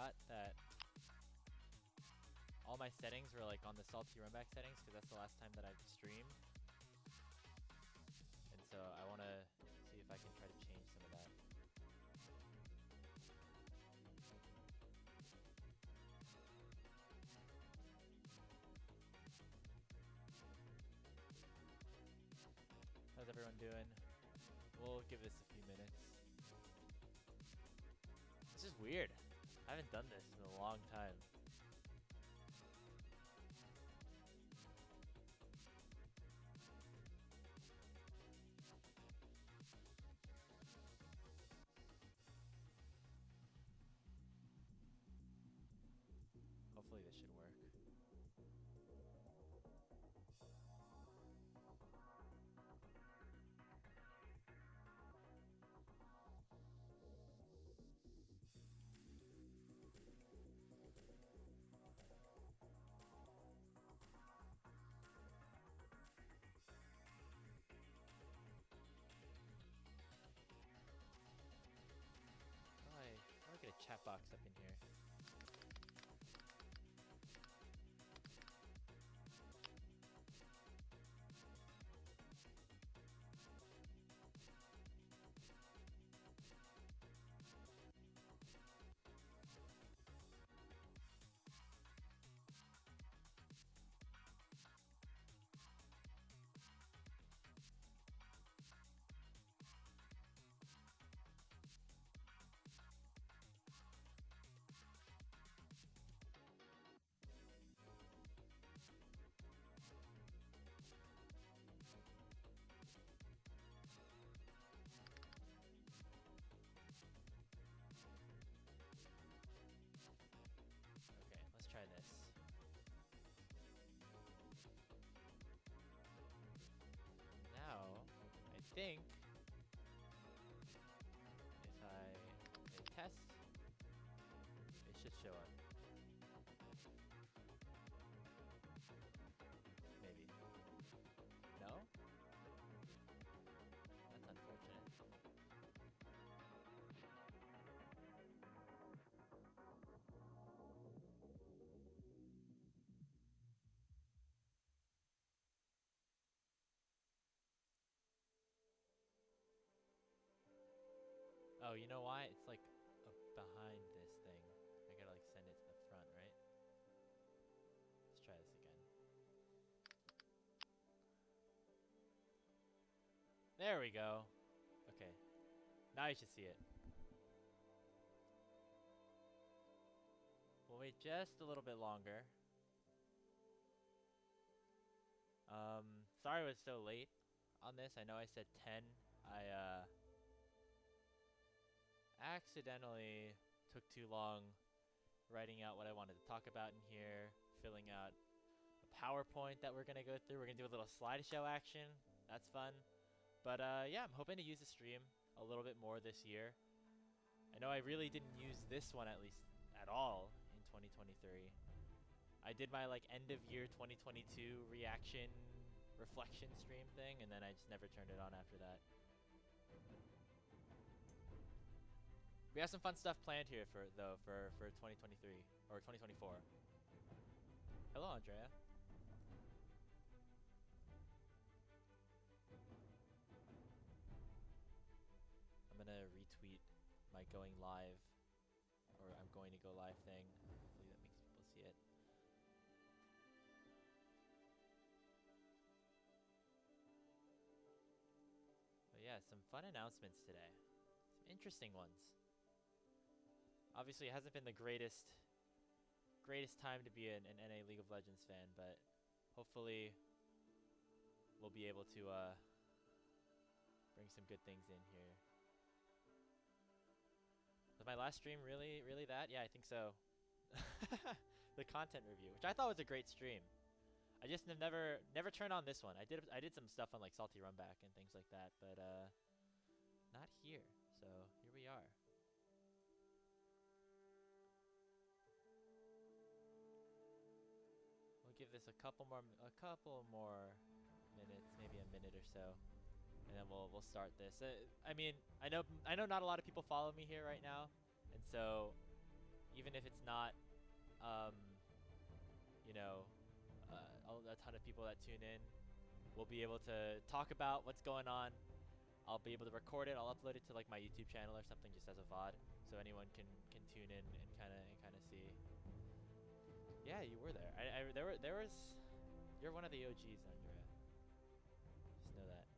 forgot that all my settings were like on the salty runback settings because that's the last time that I've streamed. And so I want to see if I can try to change some of that. How's everyone doing? We'll give this a few minutes. This is weird. I haven't done this in a long time. Hopefully this should work. How do I get a chat box up in here? Okay, let's try this. Now, I think if I say test, it should show up. Maybe. No? That's unfortunate. Oh, you know why? It's like behind this thing. I gotta like send it to the front, right? Let's try this again. There we go. Okay. Now you should see it. We'll wait just a little bit longer. Sorry I was so late on this. I know I said 10. I accidentally took too long writing out what I wanted to talk about in here, filling out a PowerPoint that we're gonna go through. We're gonna do a little slideshow action. That's fun. But yeah, I'm hoping to use the stream a little bit more this year. I know I really didn't use this one at least at all in 2023. I did my like end of year 2022 reaction reflection stream thing, and then I just never turned it on after that. We have some fun stuff planned here for 2023 or 2024. Hello, Andrea. I'm gonna retweet my going live, or I'm going to go live thing. Hopefully that makes people see it. But yeah, some fun announcements today. Some interesting ones. Obviously, it hasn't been the greatest time to be an NA League of Legends fan, but hopefully we'll be able to bring some good things in here. Was my last stream really that? Yeah, I think so. The content review, which I thought was a great stream. I just never turned on this one. I did some stuff on like Salty Runback and things like that, but not here. So here we are. We'll give this a couple more minutes, maybe a minute or so, and then we'll start this. I mean, I know not a lot of people follow me here right now, and so even if it's not, um, you know, a ton of people that tune in, we'll be able to talk about what's going on. I'll be able to record it. I'll upload it to like my YouTube channel or something, just as a VOD, so anyone can tune in and kind of see. Yeah, you were there. There was. You're one of the OGs, Andrea. Just know that.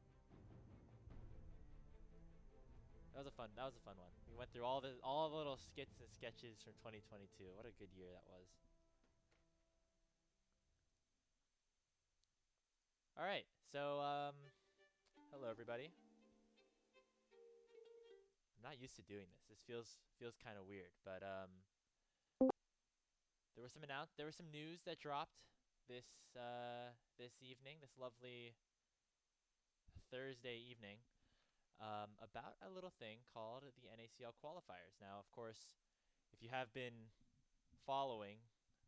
That was a fun one. We went through all the little skits and sketches from 2022. What a good year that was. All right, so hello everybody. I'm not used to doing this. This feels kind of weird, but there was some news that dropped this this evening, this lovely Thursday evening, about a little thing called the NACL qualifiers. Now, of course, if you have been following,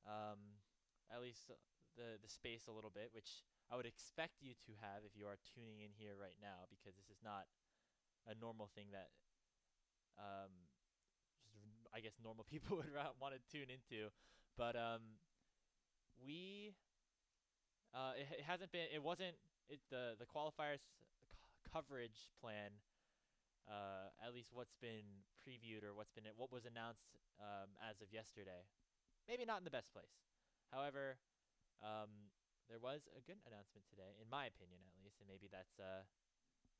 at least the space a little bit, which I would expect you to have if you are tuning in here right now, because this is not a normal thing that just, I guess, normal people would want to tune into. But we it hasn't been it wasn't it the qualifiers coverage plan, at least what's been previewed or what was announced as of yesterday, maybe not in the best place. However, there was a good announcement today, in my opinion at least, and maybe that's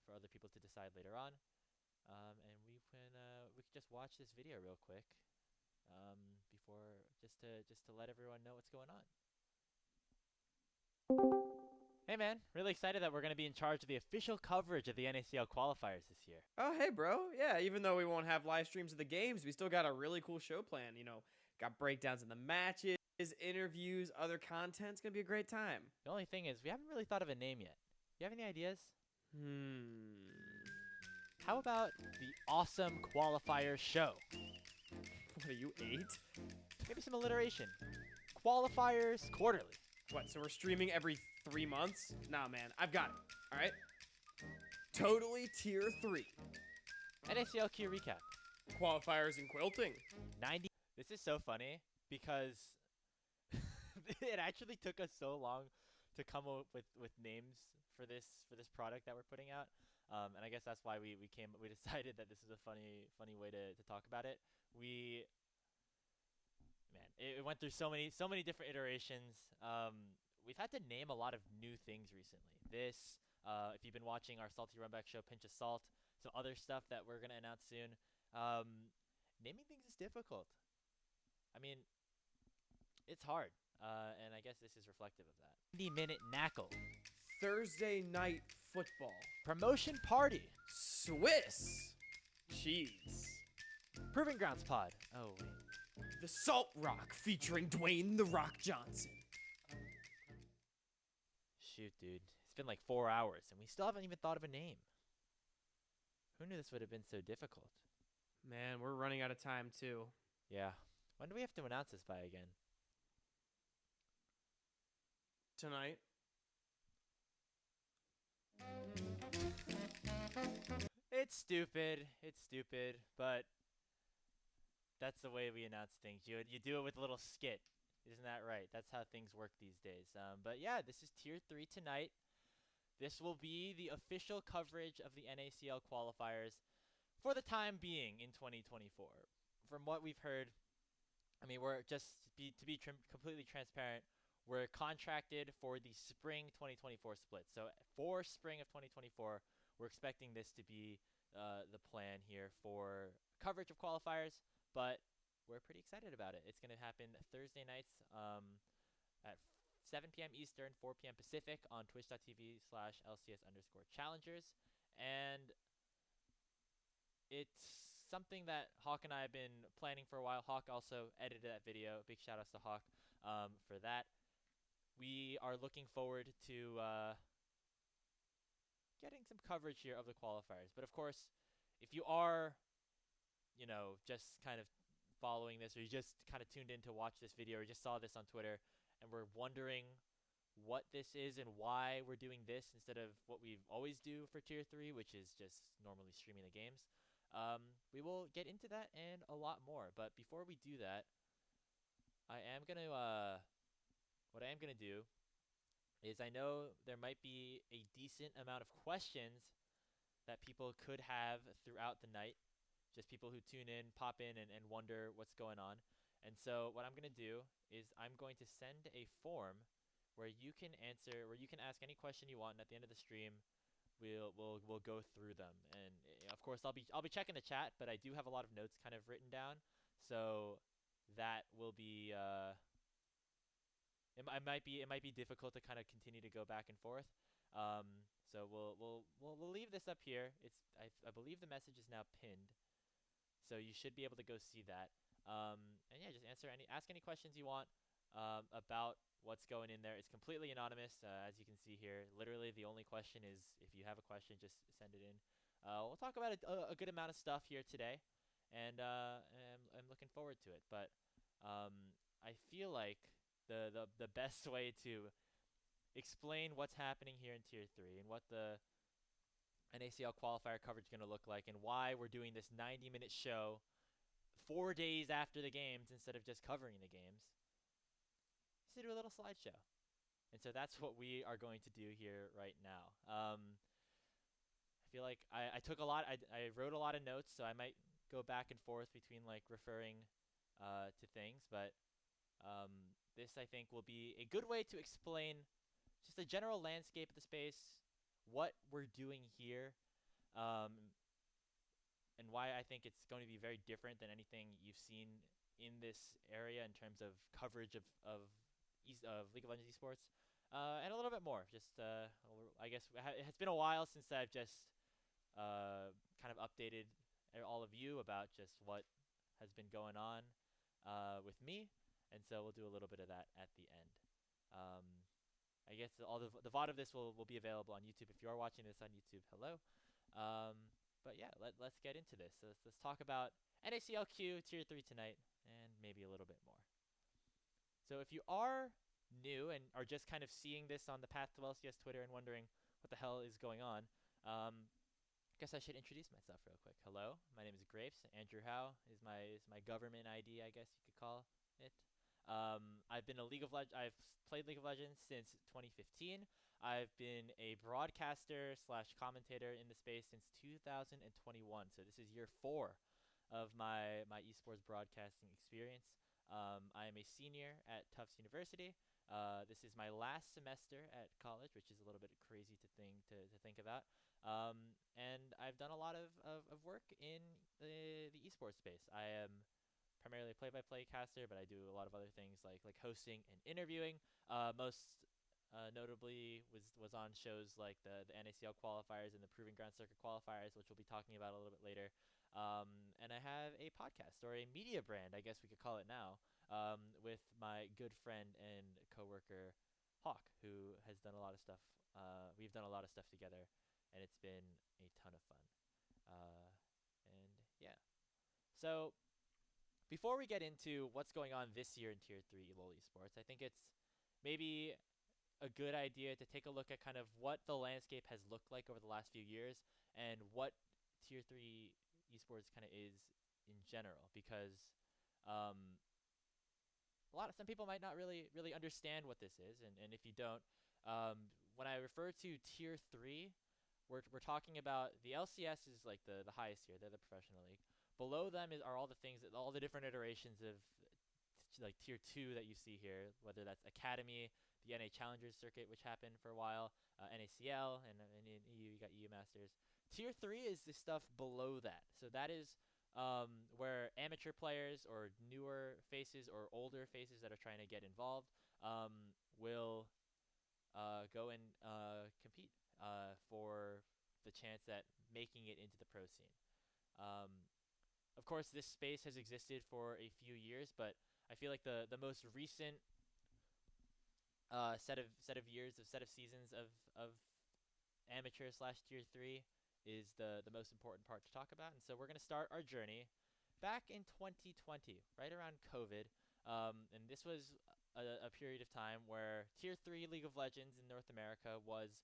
for other people to decide later on. And we can just watch this video real quick, before just to let everyone know what's going on. Hey man, really excited that we're going to be in charge of the official coverage of the NACL qualifiers this year. Oh, hey, bro. Yeah, even though we won't have live streams of the games, we still got a really cool show plan. Got breakdowns of the matches, interviews, other content. It's going to be a great time. The only thing is, we haven't really thought of a name yet. You have any ideas? How about the Awesome Qualifier Show? What are you, 8? Maybe some alliteration. Qualifiers Quarterly. What, so we're streaming every 3 months? Nah, man, I've got it. All right? Totally Tier 3. NACL Key Recap. Qualifiers and quilting. 90. This is so funny because it actually took us so long to come up with names for this product that we're putting out. And I guess that's why we decided that this is a funny way to talk about it. It went through so many different iterations. We've had to name a lot of new things recently. If you've been watching our Salty Runback show, Pinch of Salt, some other stuff that we're gonna announce soon. Naming things is difficult. I mean, it's hard, and I guess this is reflective of that. 90-minute knackle. Thursday night football. Promotion party. Swiss cheese. Proving Grounds pod. Oh wait. The Salt Rock featuring Dwayne "The Rock" Johnson. Shoot, dude. It's been like 4 hours, and we still haven't even thought of a name. Who knew this would have been so difficult? Man, we're running out of time, too. Yeah. When do we have to announce this by again? Tonight. It's stupid, but that's the way we announce things. You do it with a little skit. Isn't that right? That's how things work these days. But yeah, this is Tier 3 tonight. This will be the official coverage of the NACL qualifiers for the time being in 2024. From what we've heard, I mean, completely transparent, we're contracted for the spring 2024 split. So for spring of 2024, we're expecting this to be the plan here for coverage of qualifiers, but we're pretty excited about it. It's going to happen Thursday nights at 7 p.m. Eastern, 4 p.m. Pacific on twitch.tv/LCS_challengers. And it's something that Hawk and I have been planning for a while. Hawk also edited that video. Big shout outs to Hawk for that. We are looking forward to getting some coverage here of the qualifiers. But of course, if you are, just kind of following this, or you just kind of tuned in to watch this video, or just saw this on Twitter, and we're wondering what this is and why we're doing this instead of what we always do for Tier 3, which is just normally streaming the games, We will get into that and a lot more. But before we do that, I am gonna what I am gonna do is I know there might be a decent amount of questions that people could have throughout the night. Just people who tune in, pop in, and wonder what's going on. And so what I'm gonna do is I'm going to send a form where you can answer, where you can ask any question you want, and at the end of the stream, we'll go through them. And of course, I'll be checking the chat, but I do have a lot of notes kind of written down, so that will be it might be difficult to kind of continue to go back and forth. So we'll leave this up here. I believe the message is now pinned, so you should be able to go see that. And yeah, just ask any questions you want about what's going in there. It's completely anonymous, as you can see here. Literally, the only question is if you have a question, just send it in. We'll talk about a good amount of stuff here today, and I'm looking forward to it. But I feel like the best way to explain what's happening here in Tier 3 and what the NACL qualifier coverage is going to look like and why we're doing this 90-minute show 4 days after the games instead of just covering the games is to do a little slideshow. And so that's what we are going to do here right now. I feel like I took a lot, I wrote a lot of notes, so I might go back and forth between like referring to things, but this I think will be a good way to explain just the general landscape of the space, what we're doing here, and why I think it's going to be very different than anything you've seen in this area in terms of coverage of League of Legends esports, and a little bit more. Just I guess it's been a while since I've just kind of updated all of you about just what has been going on with me, and so we'll do a little bit of that at the end. I guess all the VOD of this will be available on YouTube. If you are watching this on YouTube, hello. But yeah, let's get into this. So let's talk about NACLQ Tier 3 tonight, and maybe a little bit more. So if you are new and are just kind of seeing this on the Path to LCS Twitter and wondering what the hell is going on, I guess I should introduce myself real quick. Hello, my name is Grapes. Andrew Howe is my government ID, I guess you could call it. I've played League of Legends since 2015. I've been a broadcaster / commentator in the space since 2021. So this is year 4 of my esports broadcasting experience. I am a senior at Tufts University. This is my last semester at college, which is a little bit crazy to think about. And I've done a lot of work in the esports space. I am primarily a play-by-play caster, but I do a lot of other things like hosting and interviewing. Most notably was on shows like the NACL qualifiers and the Proving Ground Circuit qualifiers, which we'll be talking about a little bit later. And I have a podcast, or a media brand, I guess we could call it now, with my good friend and coworker Hawk, who has done a lot of stuff. We've done a lot of stuff together, and it's been a ton of fun. And yeah, so before we get into what's going on this year in Tier 3 LoL Esports, I think it's maybe a good idea to take a look at kind of what the landscape has looked like over the last few years and what Tier 3 Esports kind of is in general, because some people might not really understand what this is, and if you don't, when I refer to Tier 3, we're talking about the LCS is like the highest tier. They're the professional league. Below them are all the things, all the different iterations of like Tier 2 that you see here, whether that's Academy, the NA Challengers circuit, which happened for a while, NACL, and in EU you got EU Masters. Tier 3 is the stuff below that. So that is where amateur players or newer faces or older faces that are trying to get involved will go and compete for the chance at making it into the pro scene. Of course, this space has existed for a few years, but I feel like the most recent set of seasons of amateur / Tier 3 is the most important part to talk about. And so we're going to start our journey back in 2020, right around COVID. And this was a period of time where Tier 3 League of Legends in North America was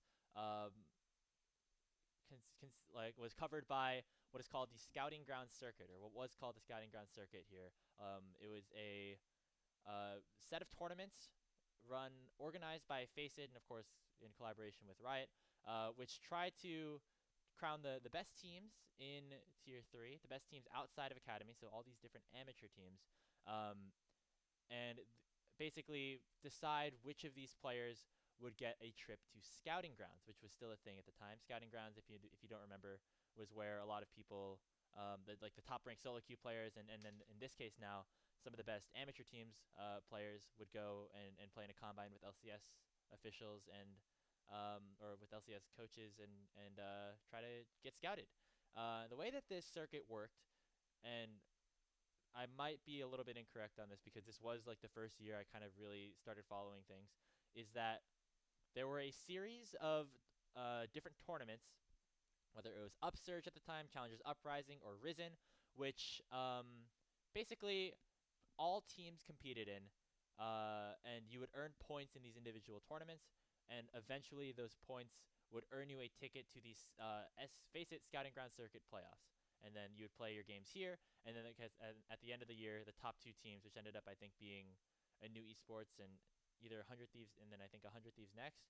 was covered by what is called the Scouting Ground Circuit, or what was called the Scouting Ground Circuit here. It was a set of tournaments organized by Faceit and of course in collaboration with Riot, which try to crown the best teams in Tier 3, the best teams outside of Academy, so all these different amateur teams, and basically decide which of these players would get a trip to Scouting Grounds, which was still a thing at the time. Scouting Grounds, if you don't remember, was where a lot of people, like the top-ranked solo queue players, and then in this case now, some of the best amateur teams players would go and play in a combine with LCS officials and or with LCS coaches and try to get scouted. The way that this circuit worked, and I might be a little bit incorrect on this because this was like the first year I kind of really started following things, is that there were a series of different tournaments, whether it was Upsurge at the time, Challengers Uprising, or Risen, which basically all teams competed in, and you would earn points in these individual tournaments, and eventually those points would earn you a ticket to the Faceit Scouting Ground Circuit playoffs. And then you would play your games here, and then at the end of the year, the top two teams, which ended up, I think, being a new esports and either 100 Thieves and then I think 100 Thieves next,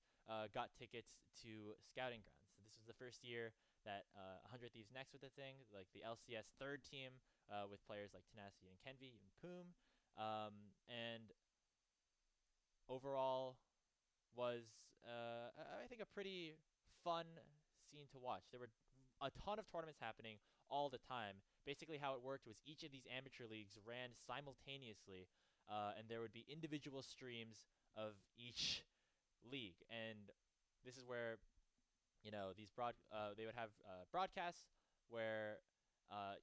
got tickets to Scouting Grounds. So this was the first year that 100 Thieves next was the thing, like the LCS third team with players like Tenacity and Kenvi and Poom. And overall was, I think, a pretty fun scene to watch. There were a ton of tournaments happening all the time. Basically how it worked was each of these amateur leagues ran simultaneously, and there would be individual streams of each league. And this is where, you know, these they would have broadcasts where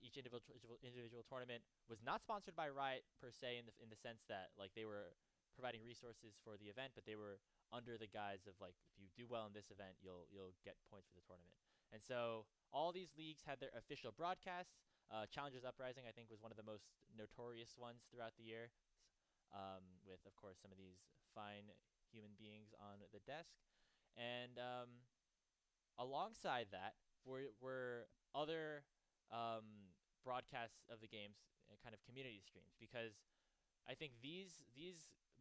each individual tournament was not sponsored by Riot per se in the sense that like they were providing resources for the event, but they were under the guise of like, if you do well in this event, you'll get points for the tournament. And so all these leagues had their official broadcasts. Challengers Uprising, I think, was one of the most notorious ones throughout the year, with, of course, some of these fine human beings on the desk. And alongside that were other broadcasts of the games, kind of community streams, because I think these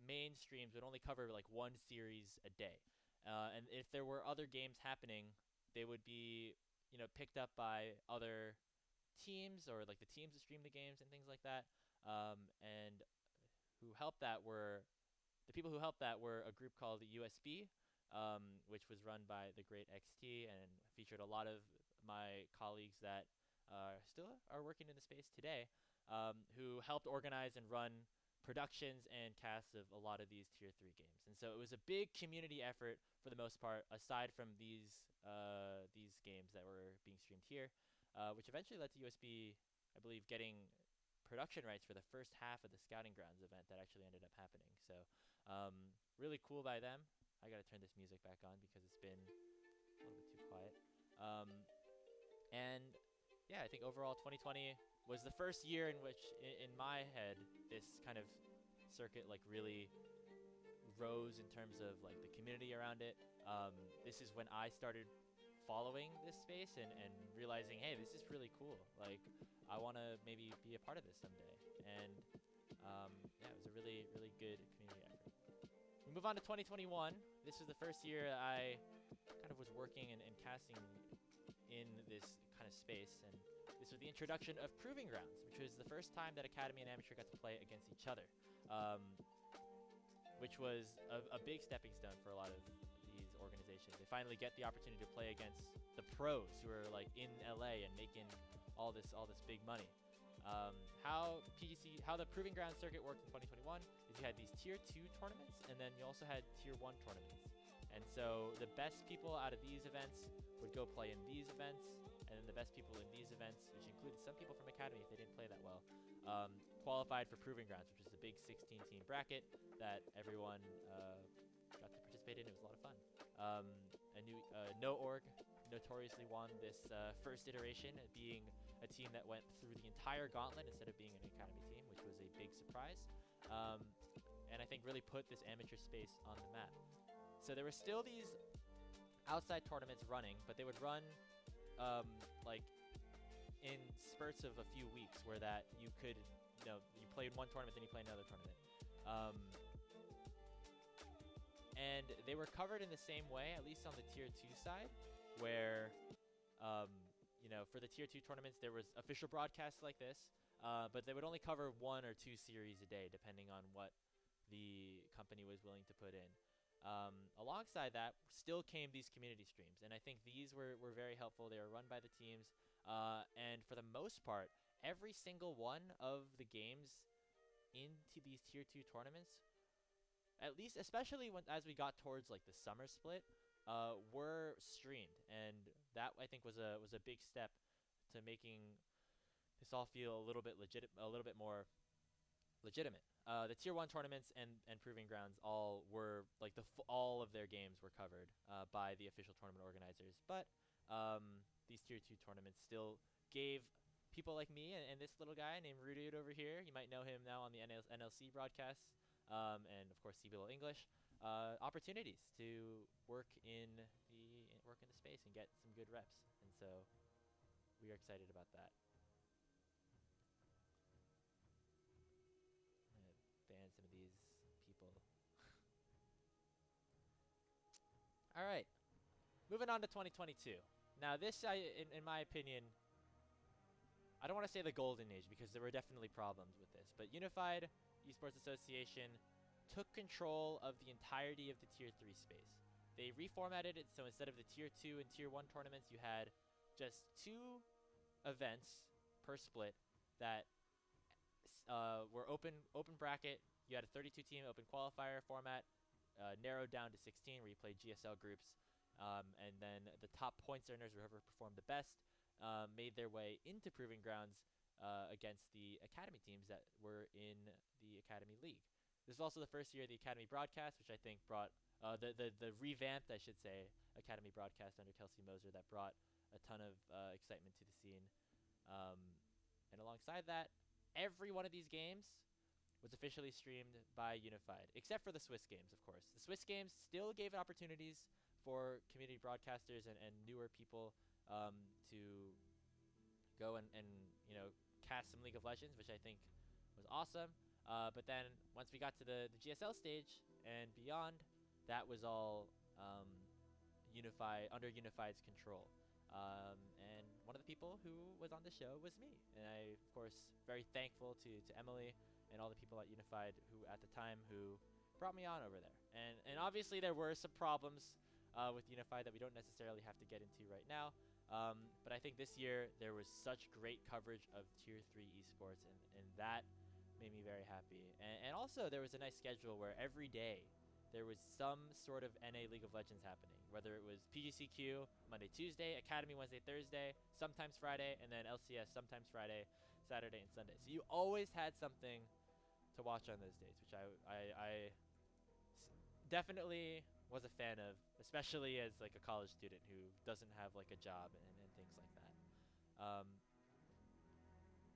main streams would only cover like one series a day. And if there were other games happening, they would be, you know, picked up by other teams or like the teams that stream the games and things like that. And who helped that were the people who helped that were a group called the USB, which was run by the great XT and featured a lot of my colleagues that still are working in the space today, who helped organize and run productions and casts of a lot of these tier 3 games. And so it was a big community effort for the most part, aside from these games that were being streamed here, which eventually led to USB, I believe, getting production rights for the first half of the Scouting Grounds event that actually ended up happening. So really cool by them. I gotta turn this music back on because it's been a little bit too quiet. And yeah, I think overall 2020 was the first year in which, in my head, this kind of circuit like really rose in terms of like the community around it. This is when I started following this space and realizing, hey, this is really cool. Like, I want to maybe be a part of this someday. And yeah, it was a really, really good community effort. We move on to 2021. This was the first year I kind of was working and casting in this kind of space. And this was the introduction of Proving Grounds, which was the first time that Academy and Amateur got to play against each other, which was a big stepping stone for a lot of these organizations. They finally get the opportunity to play against the pros who are like in LA and making all this big money. How the Proving Ground circuit worked in 2021 is you had these tier 2 tournaments, and then you also had tier 1 tournaments. And so the best people out of these events would go play in these events, and then the best people in these events, which included some people from Academy if they didn't play that well, qualified for Proving Grounds, which is a big 16-team bracket that everyone got to participate in. It was a lot of fun. No org notoriously won this first iteration, being a team that went through the entire gauntlet instead of being an Academy team, which was a big surprise. And I think really put this amateur space on the map. So there were still these outside tournaments running, but they would run like in spurts of a few weeks, where that you could, you played one tournament, then you played another tournament. And they were covered in the same way, at least on the Tier 2 side, where, for the Tier 2 tournaments, there was official broadcasts like this, but they would only cover 1 or 2 series a day, depending on what the company was willing to put in. Alongside that, still came these community streams, and I think these were very helpful. They were run by the teams, and for the most part, every single one of the games into these Tier 2 tournaments, at least, especially as we got towards like the summer split, were streamed, and that I think was a big step to making this all feel a little bit more legitimate. The Tier 1 tournaments and Proving Grounds all were, like, all of their games were covered by the official tournament organizers. But these Tier 2 tournaments still gave people like me and this little guy named Rudude over here, you might know him now on the NLC broadcasts, and, of course, CBLOL English, opportunities to work in the space and get some good reps. And so we are excited about that. Ban some of these people. All right, moving on to 2022. Now, this, in my opinion, I don't want to say the golden age, because there were definitely problems with this, but Unified Esports Association took control of the entirety of the Tier 3 space. They reformatted it, so instead of the Tier 2 and Tier 1 tournaments, you had just 2 events per split that were open bracket. You had a 32-team open qualifier format, narrowed down to 16, where you played GSL groups, and then the top points earners, whoever performed the best, made their way into Proving Grounds against the Academy teams that were in the Academy League. This was also the first year of the Academy broadcast, which I think brought the revamped, I should say, Academy broadcast under Kelsey Moser, that brought a ton of excitement to the scene. And alongside that, every one of these games was officially streamed by Unified, except for the Swiss games, of course. The Swiss games still gave opportunities for community broadcasters and newer people to go and cast some League of Legends, which I think was awesome. But then once we got to the GSL stage and beyond, that was all under Unified's control. And one of the people who was on the show was me. And I, of course, very thankful to Emily and all the people at Unified who, at the time, who brought me on over there. And obviously there were some problems with Unified that we don't necessarily have to get into right now. But I think this year there was such great coverage of Tier 3 esports, and that made me very happy. And also there was a nice schedule where every day there was some sort of NA League of Legends happening, whether it was PGCQ Monday, Tuesday, Academy Wednesday, Thursday, sometimes Friday, and then LCS sometimes Friday, Saturday, and Sunday. So you always had something to watch on those days, which I definitely was a fan of, especially as like a college student who doesn't have like a job and things like that.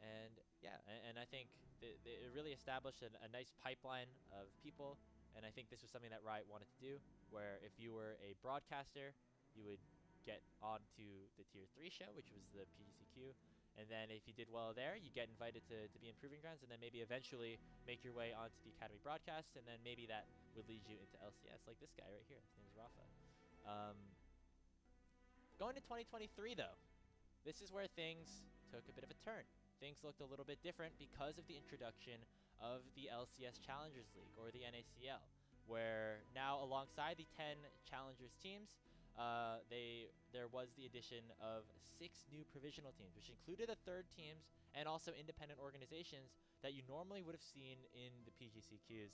And yeah, and I think it really established a nice pipeline of people, and I think this was something that Riot wanted to do, where if you were a broadcaster, you would get onto the Tier 3 show, which was the PGCQ, and then if you did well there, you get invited to be in Proving Grounds, and then maybe eventually make your way onto the Academy broadcast, and then maybe that would lead you into LCS, like this guy right here. His name is Rafa. Going to 2023, though, this is where things took a bit of a turn. Things looked a little bit different because of the introduction of the LCS Challengers League, or the NACL, where now alongside the 10 Challengers teams, there was the addition of 6 new provisional teams, which included the third teams and also independent organizations that you normally would have seen in the PGCQs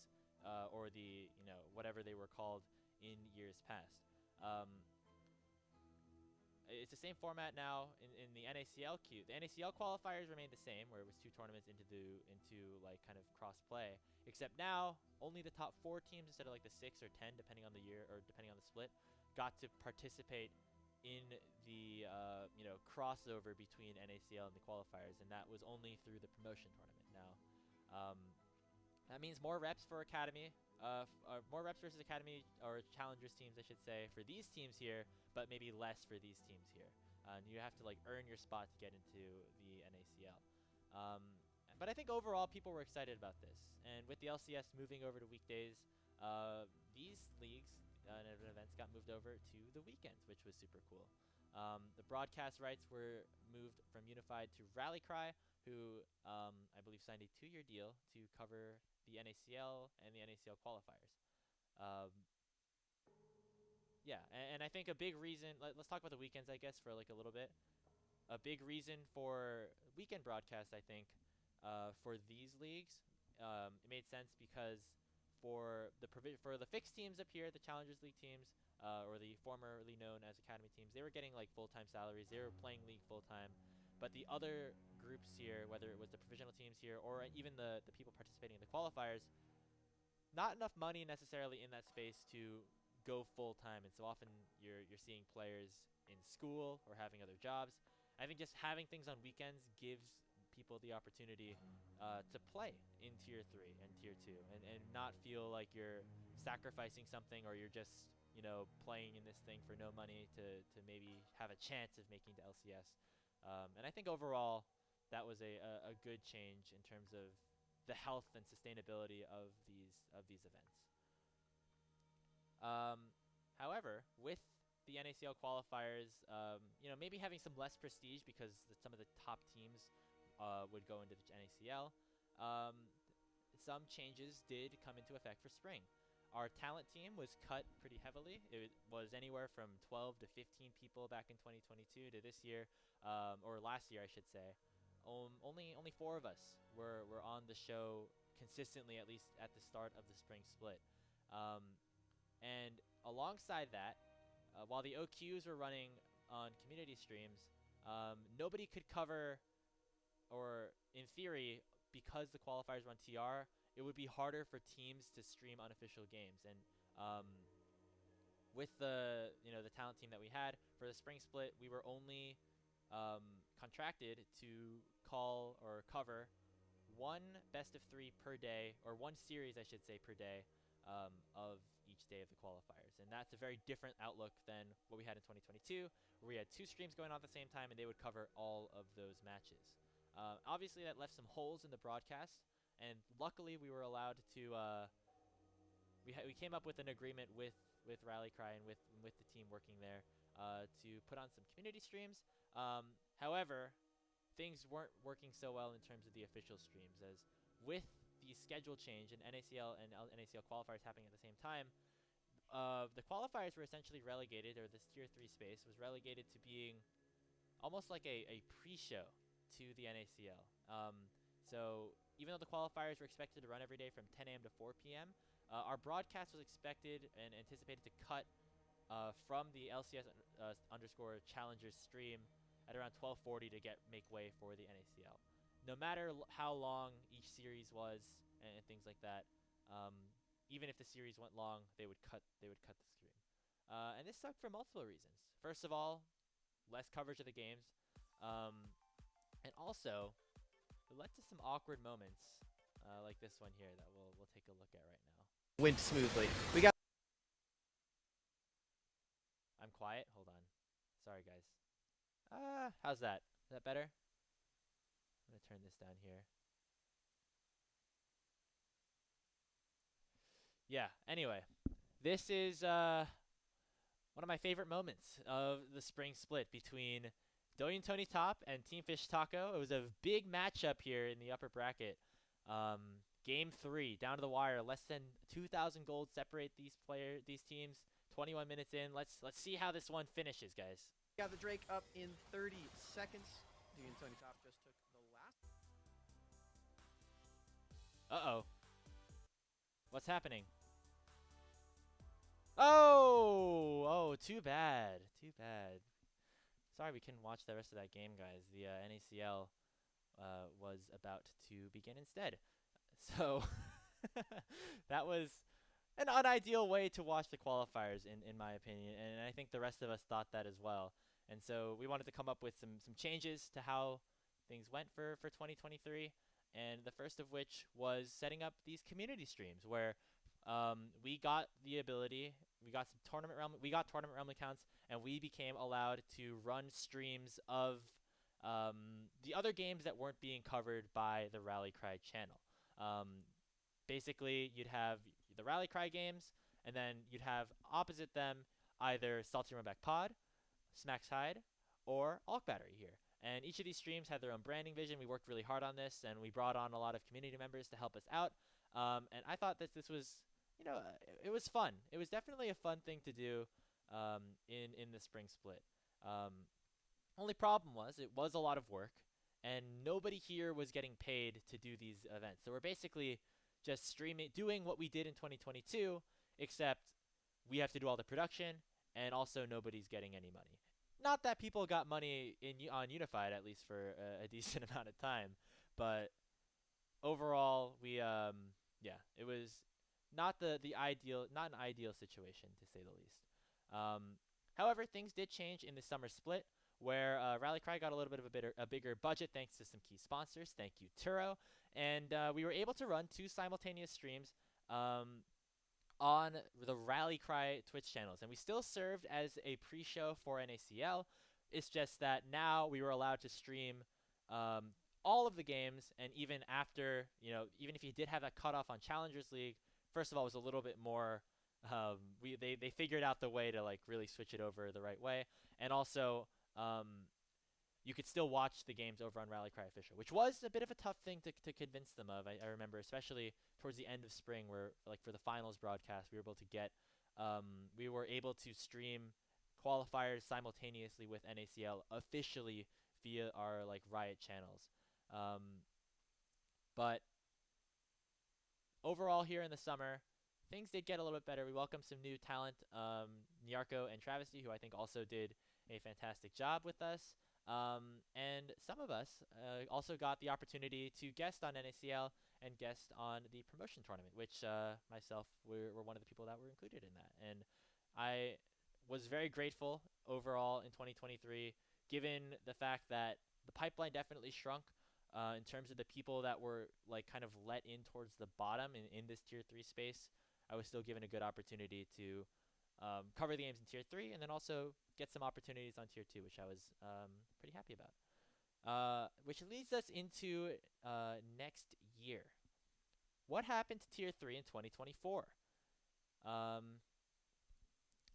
or the whatever they were called in years past. It's the same format now in the NACL queue. The NACL qualifiers remained the same, where it was 2 tournaments into like kind of cross play. Except now, only the top 4 teams instead of like the 6 or 10, depending on the year or depending on the split, got to participate in the crossover between NACL and the qualifiers, and that was only through the promotion tournament. Now, that means more reps for Academy. More reps versus Academy, or Challengers teams, I should say, for these teams here, but maybe less for these teams here. and you have to like earn your spot to get into the NACL. Um, but I think overall people were excited about this, and with the LCS moving over to weekdays, these leagues and events got moved over to the weekends, which was super cool. The broadcast rights were moved from Unified to Rally Cry, who I believe signed a 2-year deal to cover the NACL and the NACL qualifiers. Um, yeah, and I think a big reason. Let's talk about the weekends, I guess, for like a little bit. A big reason for weekend broadcasts, I think, for these leagues, it made sense because for the fixed teams up here, the Challengers League teams, or the formerly known as Academy teams, they were getting like full-time salaries. They were playing league full-time, but the other groups here, whether it was the provisional teams here or even the people participating in the qualifiers, not enough money necessarily in that space to go full time, and so often you're seeing players in school or having other jobs. I think just having things on weekends gives people the opportunity to play in tier 3 and tier 2, and not feel like you're sacrificing something or you're just playing in this thing for no money to maybe have a chance of making to LCS. And I think overall that was a good change in terms of the health and sustainability of these events. Um, However, with the NACL qualifiers, maybe having some less prestige because some of the top teams would go into the NACL. Some changes did come into effect for spring. Our talent team was cut pretty heavily. It was anywhere from 12 to 15 people back in 2022 to this year, or last year, I should say. Only 4 of us were on the show consistently, at least at the start of the spring split. And alongside that, while the OQs were running on community streams, nobody could cover, or in theory, because the qualifiers run TR, it would be harder for teams to stream unofficial games. And with the talent team that we had for the spring split, we were only contracted to call or cover one best of 3 per day, or one series, I should say, per day of each day of the qualifiers. And that's a very different outlook than what we had in 2022, where we had 2 streams going on at the same time, and they would cover all of those matches. Obviously, that left some holes in the broadcast, and luckily we were allowed to. We came up with an agreement with Rally Cry and with the team working there to put on some community streams. However, things weren't working so well in terms of the official streams, as with the schedule change and NACL and NACL qualifiers happening at the same time, the qualifiers were essentially relegated, or this tier 3 space was relegated to being almost like a pre-show to the NACL. So even though the qualifiers were expected to run every day from 10 a.m. to 4 p.m., our broadcast was expected and anticipated to cut from the LCS underscore Challengers stream at around 12:40 to make way for the NACL. No matter how long each series was and things like that, even if the series went long, they would cut the stream. And this sucked for multiple reasons. First of all, less coverage of the games, and also it led to some awkward moments, like this one here that we'll take a look at right now. Went smoothly. We got. I'm quiet. Hold on. Sorry, guys. How's that? Is that better? I'm gonna turn this down here. Yeah. Anyway, this is one of my favorite moments of the spring split between Doyun Tony Top and Team Fish Taco. It was a big matchup here in the upper bracket. Game 3, down to the wire. Less than 2,000 gold separate these teams. 21 minutes in. Let's see how this one finishes, guys. Got the Drake up in 30 seconds. Dude, and Tony Top just took the last. Uh-oh. What's happening? Oh, too bad. Too bad. Sorry we couldn't watch the rest of that game, guys. The NACL was about to begin instead. So that was an unideal way to watch the qualifiers, in my opinion, and I think the rest of us thought that as well. And so we wanted to come up with some changes to how things went for 2023, and the first of which was setting up these community streams where we got the ability, we got tournament realm accounts, and we became allowed to run streams of the other games that weren't being covered by the Rally Cry channel. Um, Basically, you'd have the Rally Cry games, and then you'd have opposite them either Salty Runback Pod, Smacks Hide, or Alk Battery here. And each of these streams had their own branding vision. We worked really hard on this, and we brought on a lot of community members to help us out. And I thought that this was, it was fun. It was definitely a fun thing to do in the spring split. Only problem was it was a lot of work, and nobody here was getting paid to do these events. So we're basically just streaming, doing what we did in 2022, except we have to do all the production, and also nobody's getting any money. Not that people got money on Unified, at least for a decent amount of time, but overall, it was not not an ideal situation, to say the least. However, things did change in the summer split, where Rally Cry got a little bit of a bigger budget thanks to some key sponsors. Thank you, Turo. And we were able to run 2 simultaneous streams on the Rally Cry Twitch channels. And we still served as a pre-show for NACL. It's just that now we were allowed to stream all of the games, and even after, even if you did have that cutoff on Challengers League, first of all, it was a little bit more, they figured out the way to like really switch it over the right way. And also, you could still watch the games over on Rally Cry Official, which was a bit of a tough thing to convince them of. I remember, especially towards the end of spring, where like for the finals broadcast, we were able to stream qualifiers simultaneously with NACL officially via our like Riot channels. But overall, here in the summer, things did get a little bit better. We welcomed some new talent, Nyarko and Travesty, who I think also did a fantastic job with us. And some of us also got the opportunity to guest on NACL and guest on the promotion tournament, which myself were one of the people that were included in that. And I was very grateful overall in 2023, given the fact that the pipeline definitely shrunk in terms of the people that were like kind of let in towards the bottom in this tier 3 space. I was still given a good opportunity to cover the games in tier 3 and then also get some opportunities on tier 2, which I was pretty happy about. Which leads us into next year. What happened to tier 3 in 2024?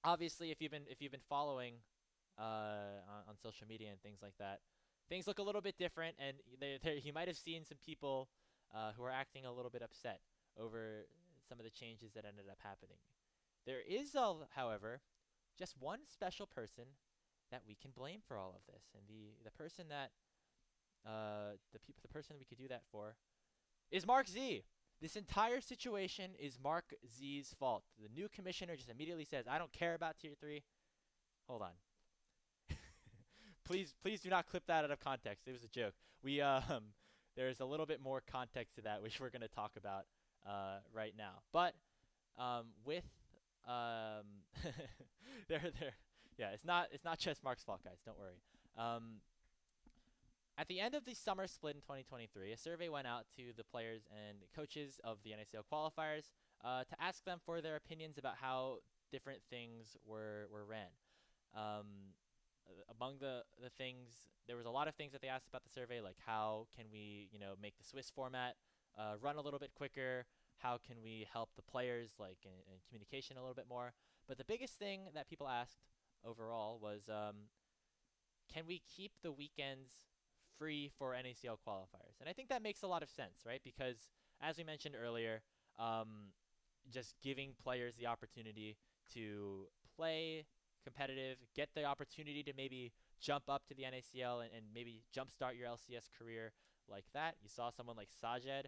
Obviously, if you've been following on social media and things like that, things look a little bit different, and you might have seen some people who are acting a little bit upset over some of the changes that ended up happening. There is, however, just one special person that we can blame for all of this, and the person that the person we could do that for is Mark Z. This entire situation is Mark Z's fault. The new commissioner just immediately says, "I don't care about tier 3." Hold on. Please do not clip that out of context. It was a joke. There's a little bit more context to that, which we're going to talk about right now. But with it's not just Mark's fault, guys. Don't worry. At the end of the summer split in 2023, a survey went out to the players and coaches of the NACL qualifiers to ask them for their opinions about how different things were ran. Among the things, there was a lot of things that they asked about the survey, like how can we, make the Swiss format run a little bit quicker? How can we help the players, like in communication a little bit more? But the biggest thing that people asked overall was, can we keep the weekends free for NACL qualifiers? And I think that makes a lot of sense, right? Because as we mentioned earlier, just giving players the opportunity to play competitive, get the opportunity to maybe jump up to the NACL and maybe jumpstart your LCS career like that. You saw someone like Sajed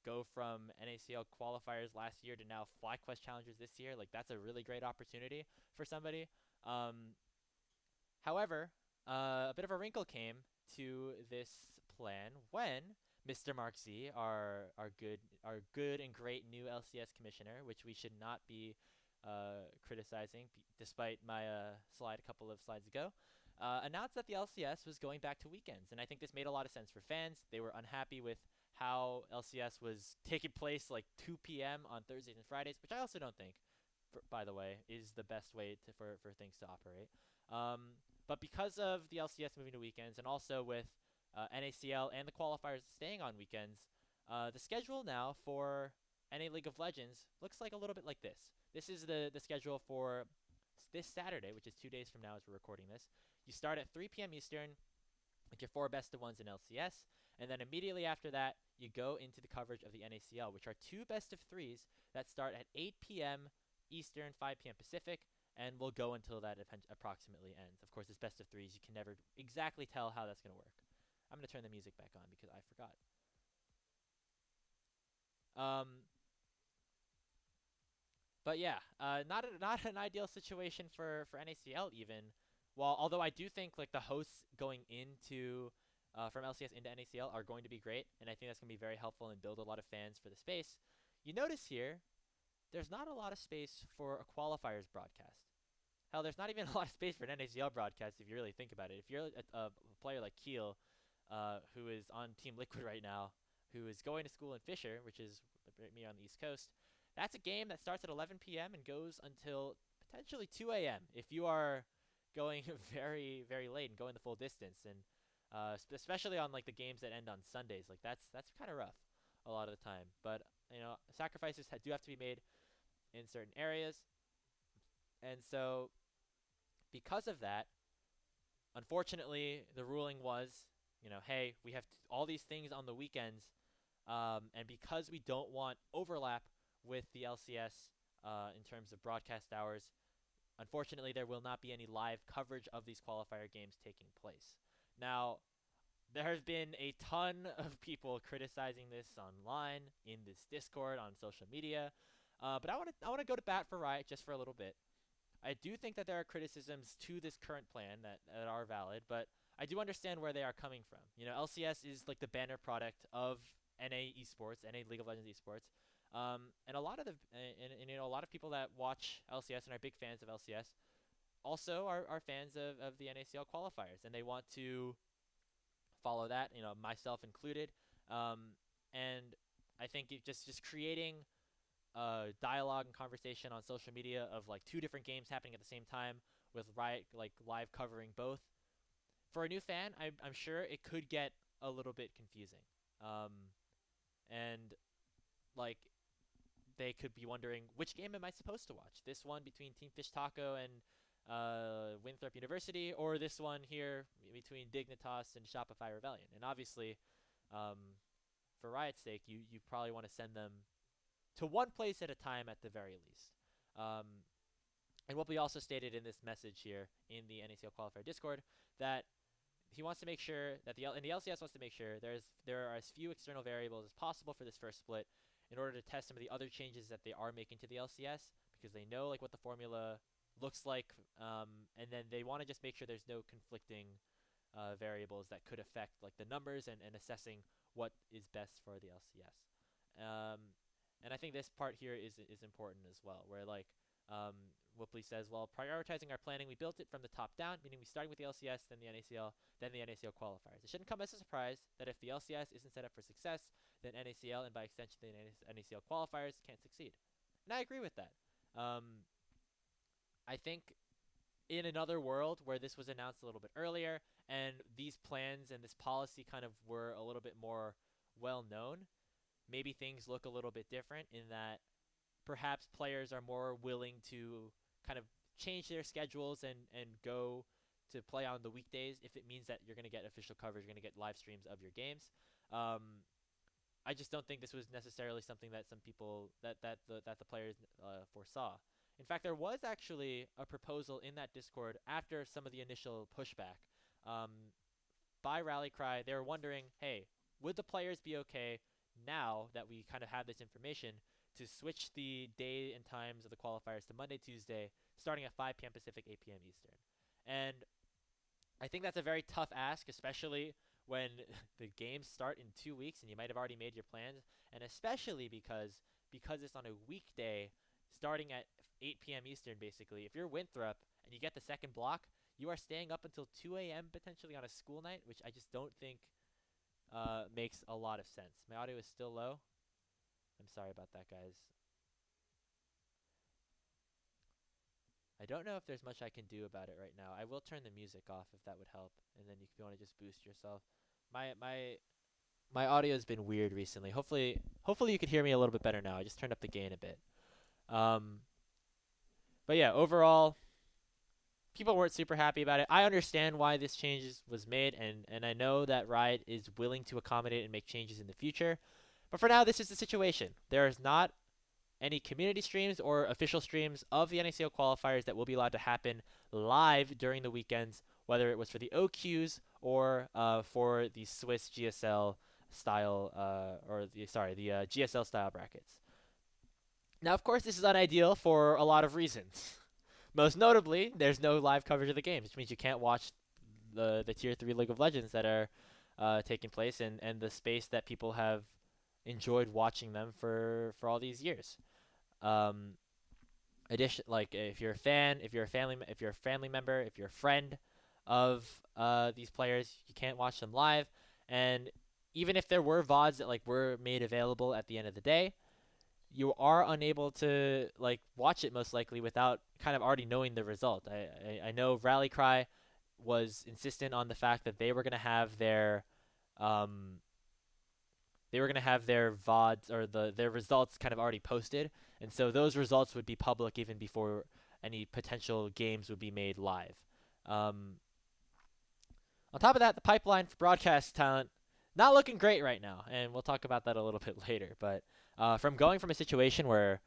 go from NACL qualifiers last year to now FlyQuest challengers this year. Like, that's a really great opportunity for somebody. However, a bit of a wrinkle came to this plan when Mr. Mark Z, our good and great new LCS commissioner, which we should not be criticizing, despite my slide a couple of slides ago, announced that the LCS was going back to weekends. And I think this made a lot of sense for fans. They were unhappy with how LCS was taking place like 2 p.m. on Thursdays and Fridays, which I also don't think by the way, is the best way for things to operate. But because of the LCS moving to weekends, and also with NACL and the qualifiers staying on weekends, the schedule now for NA League of Legends looks like a little bit like this. This is the schedule for this Saturday, which is 2 days from now as we're recording this. You start at 3 p.m. Eastern with your 4 best of ones in LCS, and then immediately after that, you go into the coverage of the NACL, which are 2 best of 3s that start at 8 p.m. Eastern, 5 p.m. Pacific, and will go until that approximately ends. Of course, it's best of 3s. You can never exactly tell how that's going to work. I'm going to turn the music back on because I forgot. But yeah, not an ideal situation for NACL even. Although I do think like the hosts going into from LCS into NACL are going to be great, and I think that's going to be very helpful and build a lot of fans for the space. You notice here, there's not a lot of space for a qualifiers broadcast. Hell, there's not even a lot of space for an NACL broadcast if you really think about it. If you're a player like Keel, who is on Team Liquid right now, who is going to school in Fisher, which is me on the East Coast, that's a game that starts at 11 p.m. and goes until potentially 2 a.m. if you are going very, very late and going the full distance. And especially on like the games that end on Sundays, like that's kind of rough a lot of the time. But sacrifices do have to be made in certain areas, and so because of that, unfortunately, the ruling was, hey, we have all these things on the weekends, and because we don't want overlap with the LCS in terms of broadcast hours, unfortunately, there will not be any live coverage of these qualifier games taking place. Now, there has been a ton of people criticizing this online, in this Discord, on social media, but I want to go to bat for Riot just for a little bit. I do think that there are criticisms to this current plan that are valid, but I do understand where they are coming from. LCS is like the banner product of NA esports, NA League of Legends esports, and a lot of a lot of people that watch LCS and are big fans of LCS also are fans of the NACL qualifiers, and they want to follow that, myself included. And I think just creating dialogue and conversation on social media of like 2 different games happening at the same time with Riot like live covering both, for a new fan, I'm sure it could get a little bit confusing. And like they could be wondering, which game am I supposed to watch? This one between Team Fish Taco and Winthrop University, or this one here between Dignitas and Shopify Rebellion? And obviously, for Riot's sake, you probably want to send them to one place at a time at the very least. And what we also stated in this message here in the NACL Qualifier Discord, that he wants to make sure that the LCS wants to make sure there are as few external variables as possible for this first split in order to test some of the other changes that they are making to the LCS, because they know like what the formula looks like, and then they want to just make sure there's no conflicting variables that could affect like the numbers and assessing what is best for the LCS. And I think this part here is important as well, where like Whipley says, well, prioritizing our planning, we built it from the top down, meaning we started with the LCS, then the NACL, then the NACL qualifiers. It shouldn't come as a surprise that if the LCS isn't set up for success, then NACL and by extension the NACL qualifiers can't succeed. And I agree with that. I think in another world where this was announced a little bit earlier and these plans and this policy kind of were a little bit more well known, maybe things look a little bit different in that perhaps players are more willing to kind of change their schedules and go to play on the weekdays if it means that you're going to get official coverage, you're going to get live streams of your games. I just don't think this was necessarily something that some people that the players foresaw. In fact, there was actually a proposal in that Discord after some of the initial pushback by Rallycry. They were wondering, hey, would the players be okay now that we kind of have this information to switch the day and times of the qualifiers to Monday, Tuesday, starting at 5 p.m. Pacific, 8 p.m. Eastern? And I think that's a very tough ask, especially when the games start in 2 weeks and you might have already made your plans, and especially because it's on a weekday starting at 8 p.m. Eastern, basically. If you're Winthrop and you get the second block, you are staying up until 2 a.m. potentially on a school night, which I just don't think makes a lot of sense. My audio is still low. I'm sorry about that, guys. I don't know if there's much I can do about it right now. I will turn the music off if that would help, and then if you want to just boost yourself. My audio has been weird recently. Hopefully you could hear me a little bit better now. I just turned up the gain a bit. Um, but yeah, overall, people weren't super happy about it. I understand why this was made, and I know that Riot is willing to accommodate and make changes in the future. But for now, this is the situation. There is not any community streams or official streams of the NACL qualifiers that will be allowed to happen live during the weekends, whether it was for the OQs or for the Swiss GSL style the GSL style brackets. Now, of course, this is unideal for a lot of reasons. Most notably, there's no live coverage of the games, which means you can't watch the Tier 3 League of Legends that are taking place and the space that people have enjoyed watching them for all these years. Um, like if you're a fan, if you're a family member, if you're a friend of these players, you can't watch them live. And even if there were VODs that like were made available at the end of the day, you are unable to like watch it most likely without kind of already knowing the result. I know Rally Cry was insistent on the fact that they were going to have their VODs or their results kind of already posted, and so those results would be public even before any potential games would be made live. On top of that, the pipeline for broadcast talent not looking great right now, and we'll talk about that a little bit later. But from going from a situation where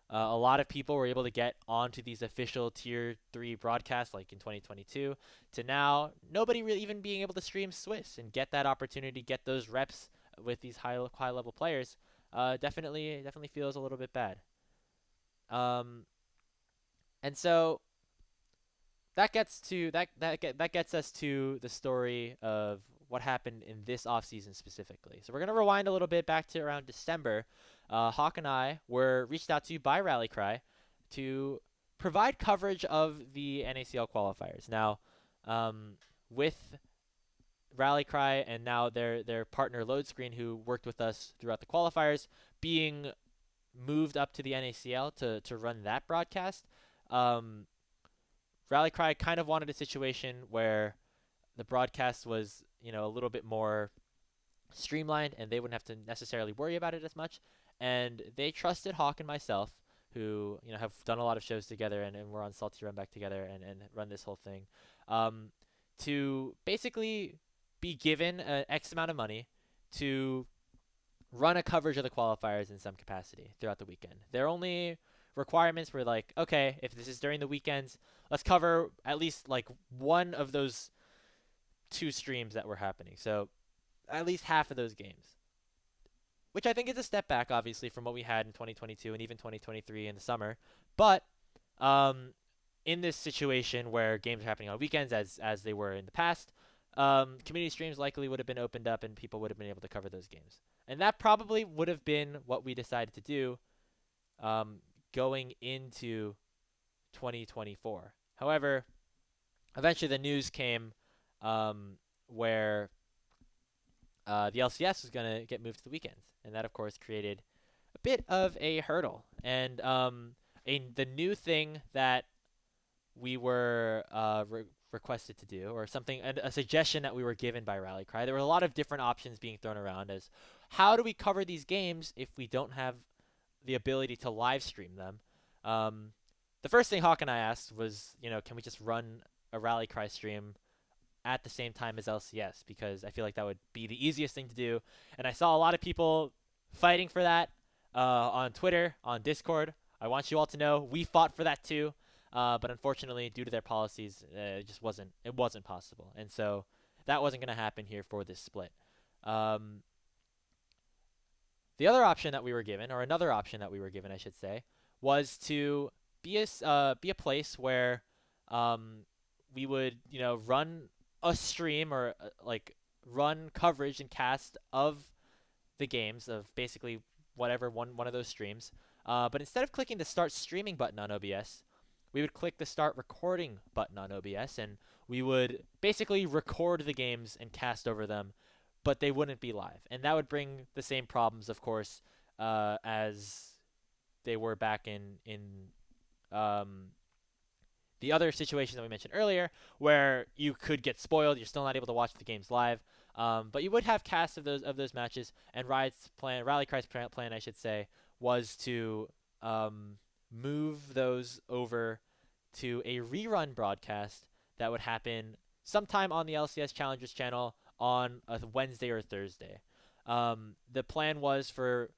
a lot of people were able to get onto these official Tier 3 broadcasts like in 2022 to now nobody really even being able to stream Swiss and get that opportunity, get those reps with these high level players, definitely feels a little bit bad. And so that gets us to the story of what happened in this offseason specifically. So we're gonna rewind a little bit back to around December. Hawk and I were reached out to by Rally Cry to provide coverage of the NACL qualifiers. Now, with Rally Cry and now their partner Loadscreen, who worked with us throughout the qualifiers, being moved up to the NACL to run that broadcast. Rally Cry kind of wanted a situation where the broadcast was, a little bit more streamlined and they wouldn't have to necessarily worry about it as much. And they trusted Hawk and myself, who, have done a lot of shows together and we're on Salty Run Back together and run this whole thing, to basically be given an X amount of money to run a coverage of the qualifiers in some capacity throughout the weekend. Their only requirements were like, okay, if this is during the weekends, let's cover at least like one of those 2 streams that were happening. So at least half of those games, which I think is a step back, obviously, from what we had in 2022 and even 2023 in the summer. But in this situation where games are happening on weekends, as they were in the past, community streams likely would have been opened up and people would have been able to cover those games. And that probably would have been what we decided to do going into 2024. However, eventually the news came where the LCS was going to get moved to the weekends. And that, of course, created a bit of a hurdle. And the new thing that we were requested to do, or something, a suggestion that we were given by Rally Cry, there were a lot of different options being thrown around as how do we cover these games if we don't have the ability to live stream them. The first thing Hawk and I asked was, can we just run a Rally Cry stream at the same time as LCS, because I feel like that would be the easiest thing to do. And I saw a lot of people fighting for that on Twitter, on Discord. I want you all to know we fought for that too, but unfortunately, due to their policies, it wasn't possible. And so that wasn't going to happen here for this split. The other option that we were given, or another option that we were given, I should say, was to be a place where we would, run a stream or run coverage and cast of the games of basically whatever one of those streams. But instead of clicking the start streaming button on OBS, we would click the start recording button on OBS, and we would basically record the games and cast over them, but they wouldn't be live. And that would bring the same problems, of course, as they were back in the other situation that we mentioned earlier, where you could get spoiled, you're still not able to watch the games live, but you would have casts of those matches. And Rally Cry's plan, I should say, was to move those over to a rerun broadcast that would happen sometime on the LCS Challengers channel on a Wednesday or Thursday. The plan was for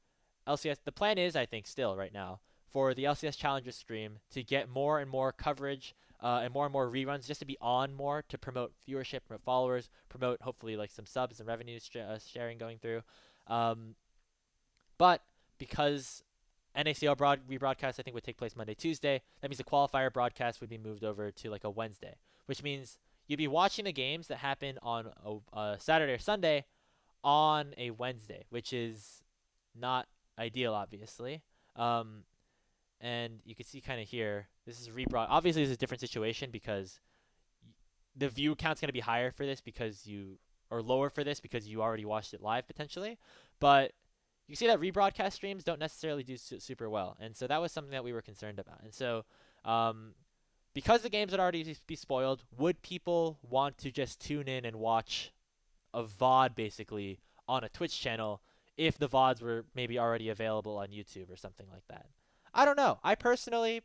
LCS. The plan is, I think, still right now for the LCS Challengers stream to get more and more coverage and more reruns, just to be on more to promote viewership, promote followers, promote hopefully like some subs and revenue sharing going through. But because NACL rebroadcast, I think, would take place Monday, Tuesday. That means the qualifier broadcast would be moved over to like a Wednesday, which means you'd be watching the games that happen on a Saturday or Sunday on a Wednesday, which is not ideal, obviously. And you can see kind of here, this is obviously, this is a different situation because the view count's going to be higher for this or lower for this because you already watched it live potentially. But you see that rebroadcast streams don't necessarily do super well. And so that was something that we were concerned about. And so because the games would already be spoiled, would people want to just tune in and watch a VOD basically on a Twitch channel if the VODs were maybe already available on YouTube or something like that? I don't know. I personally,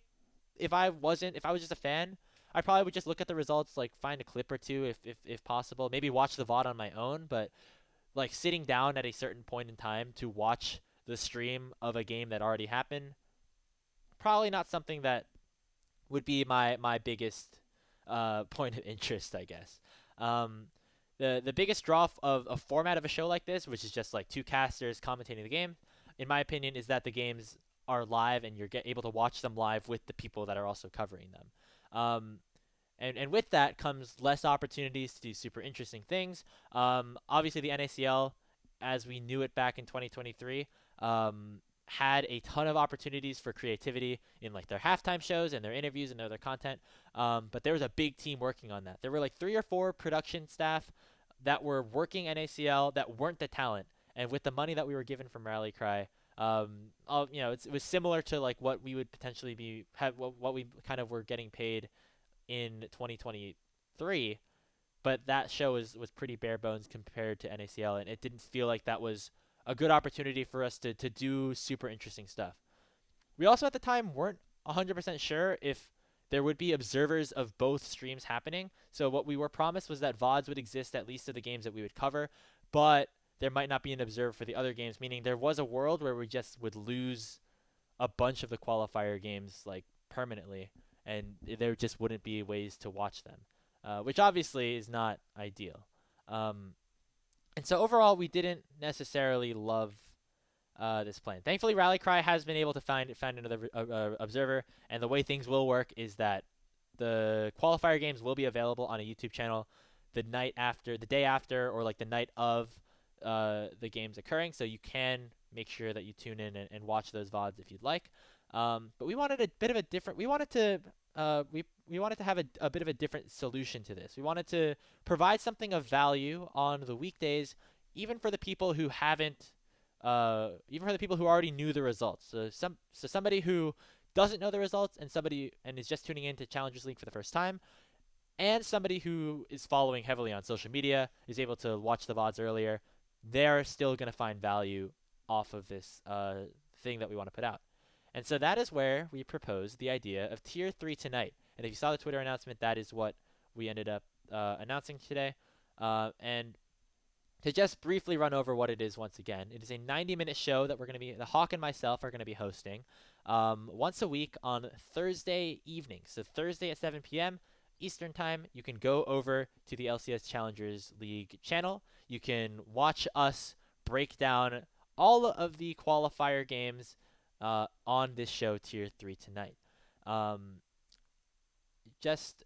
if I was just a fan, I probably would just look at the results, like find a clip or two if possible, maybe watch the VOD on my own, but like sitting down at a certain point in time to watch the stream of a game that already happened, probably not something that would be my biggest point of interest, I guess. The biggest draw of a format of a show like this, which is just like two casters commentating the game, in my opinion, is that the games are live and you're able to watch them live with the people that are also covering them. And with that comes less opportunities to do super interesting things. Obviously, the NACL, as we knew it back in 2023, had a ton of opportunities for creativity in like their halftime shows and their interviews and their content. But there was a big team working on that. There were like 3 or 4 production staff that were working NACL that weren't the talent. And with the money that we were given from Rally Cry, it was similar to like what we would potentially what we kind of were getting paid in 2023, but that show was pretty bare bones compared to NACL, and it didn't feel like that was a good opportunity for us to do super interesting stuff. We also at the time weren't 100% sure if there would be observers of both streams happening. So what we were promised was that VODs would exist at least of the games that we would cover, but there might not be an observer for the other games, meaning there was a world where we just would lose a bunch of the qualifier games like permanently, and there just wouldn't be ways to watch them, which obviously is not ideal. And so overall, we didn't necessarily love this plan. Thankfully, Rally Cry has been able to find another observer, and the way things will work is that the qualifier games will be available on a YouTube channel the day after, or like the night of the games occurring. So you can make sure that you tune in and watch those VODs if you'd like. But we wanted a bit of a different. We wanted to have a bit of a different solution to this. We wanted to provide something of value on the weekdays, even for the people who already knew the results. So somebody who doesn't know the results and is just tuning in to Challengers League for the first time, and somebody who is following heavily on social media, is able to watch the VODs earlier, they're still going to find value off of this thing that we want to put out. And so that is where we proposed the idea of Tier 3 tonight. And if you saw the Twitter announcement, that is what we ended up announcing today. And to just briefly run over what it is once again, it is a 90-minute show that the Hawk and myself are going to be hosting once a week on Thursday evening. So Thursday at 7 p.m. Eastern Time, you can go over to the LCS Challengers League channel. You can watch us break down all of the qualifier games on this show, Tier 3 tonight. Just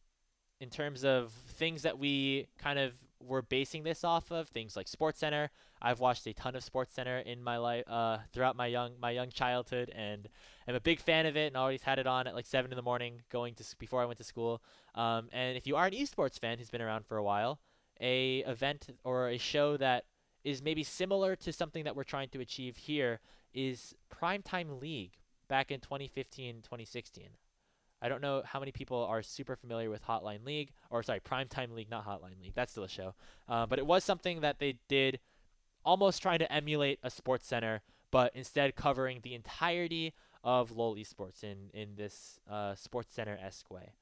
in terms of things that we kind of were basing this off of, things like SportsCenter. I've watched a ton of SportsCenter in my life throughout my young childhood, and I'm a big fan of it, and always had it on at like 7 in the morning before I went to school. And if you are an esports fan who's been around for a while, a event or a show that is maybe similar to something that we're trying to achieve here is Primetime League back in 2015, 2016. I don't know how many people are super familiar with Hotline League, or sorry, Primetime League, not Hotline League. That's still a show. But it was something that they did almost trying to emulate a sports center, but instead covering the entirety of LoL esports in this sports center-esque way.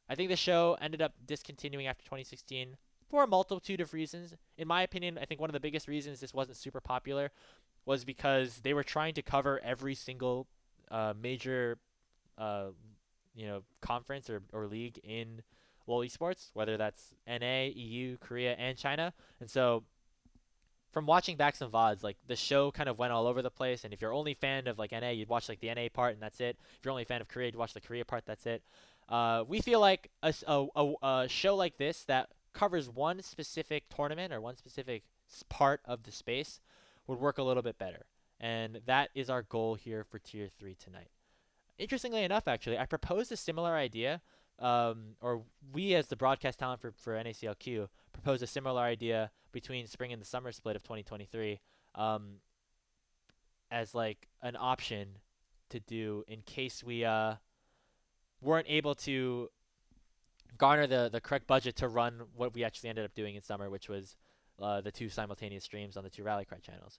I think the show ended up discontinuing after 2016 for a multitude of reasons. In my opinion, I think one of the biggest reasons this wasn't super popular was because they were trying to cover every single major uh, conference or league in LoL esports, whether that's NA, EU, Korea, and China. And so from watching back some VODs, like the show kind of went all over the place. And if you're only fan of like NA, you'd watch like the NA part and that's it. If you're only a fan of Korea, you'd watch the Korea part. That's it. We feel like a show like this that covers one specific tournament or one specific part of the space would work a little bit better. And that is our goal here for Tier 3 tonight. Interestingly enough, actually, I proposed a similar idea, or we as the broadcast talent for NACLQ proposed a similar idea between spring and the summer split of 2023 as like an option to do in case we weren't able to garner the correct budget to run what we actually ended up doing in summer, which was the 2 simultaneous streams on the 2 Rally Cry channels.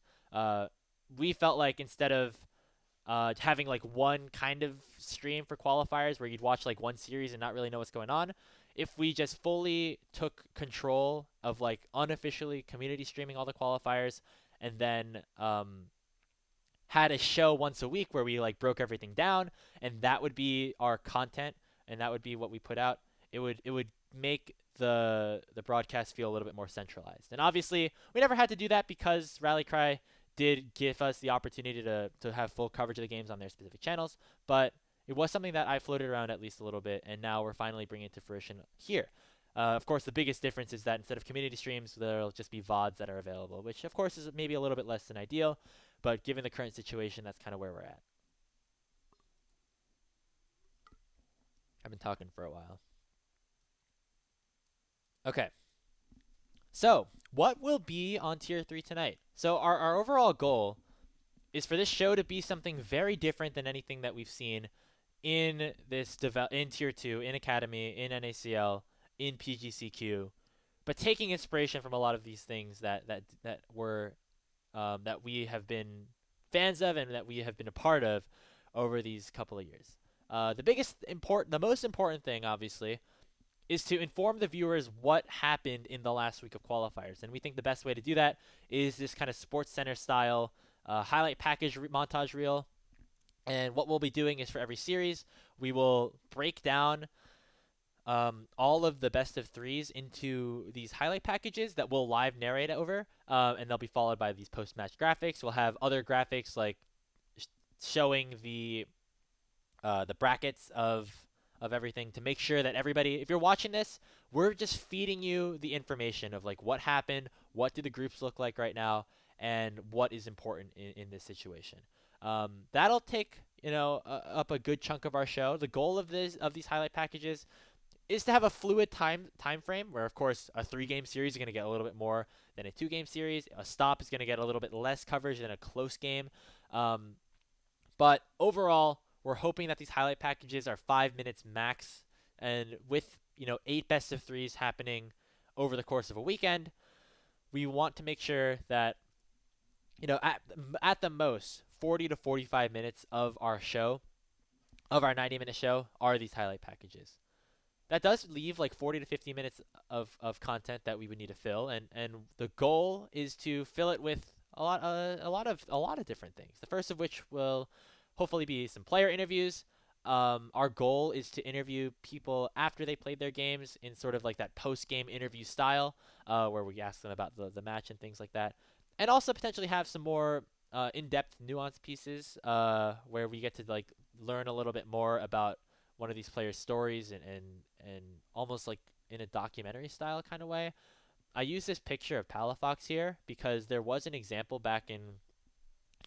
We felt like instead of having like one kind of stream for qualifiers where you'd watch like one series and not really know what's going on, if we just fully took control of like unofficially community streaming all the qualifiers and then had a show once a week where we like broke everything down and that would be our content and that would be what we put out, it would make the broadcast feel a little bit more centralized. And obviously we never had to do that because Rally Cry did give us the opportunity to have full coverage of the games on their specific channels, but it was something that I floated around at least a little bit, and now we're finally bringing it to fruition here. Of course, the biggest difference is that instead of community streams, there'll just be VODs that are available, which of course is maybe a little bit less than ideal, but given the current situation, that's kind of where we're at. I've been talking for a while. Okay. So, what will be on Tier 3 tonight? So, our overall goal is for this show to be something very different than anything that we've seen in this in Tier 2, in Academy, in NACL, in PGCQ, but taking inspiration from a lot of these things that were that we have been fans of and that we have been a part of over these couple of years. The most important thing, obviously, is to inform the viewers what happened in the last week of qualifiers. And we think the best way to do that is this kind of Sports Center style highlight package montage reel. And what we'll be doing is for every series, we will break down all of the best of threes into these highlight packages that we'll live narrate over. And they'll be followed by these post-match graphics. We'll have other graphics like showing the brackets of everything to make sure that everybody, if you're watching this, we're just feeding you the information of like what happened, what do the groups look like right now, and what is important in this situation. That'll take up a good chunk of our show. The goal of these highlight packages is to have a fluid time frame where, of course, a 3-game series is going to get a little bit more than a 2-game series. A stop is going to get a little bit less coverage than a close game. But overall, we're hoping that these highlight packages are 5 minutes max, and with 8 best of threes happening over the course of a weekend, we want to make sure that at the most 40 to 45 minutes of our show, of our 90-minute show, are these highlight packages. That does leave like 40 to 50 minutes of content that we would need to fill, and the goal is to fill it with a lot of different things. The first of which will hopefully be some player interviews. Our goal is to interview people after they played their games in sort of like that post-game interview style, where we ask them about the match and things like that. And also potentially have some more in-depth nuanced pieces where we get to like learn a little bit more about one of these players' stories and almost like in a documentary style kind of way. I use this picture of Palafox here because there was an example back in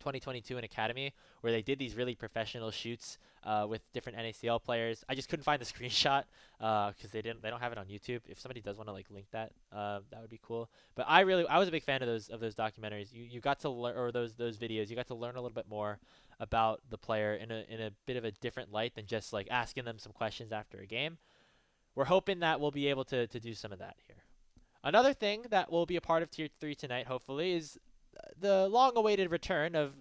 2022 in Academy, where they did these really professional shoots with different NACL players. I just couldn't find the screenshot because they don't have it on YouTube. If somebody does want to like link that, that would be cool. But I was a big fan of those documentaries. You got to learn, or those videos. You got to learn a little bit more about the player in a bit of a different light than just like asking them some questions after a game. We're hoping that we'll be able to do some of that here. Another thing that will be a part of Tier 3 tonight, hopefully, is the long-awaited return of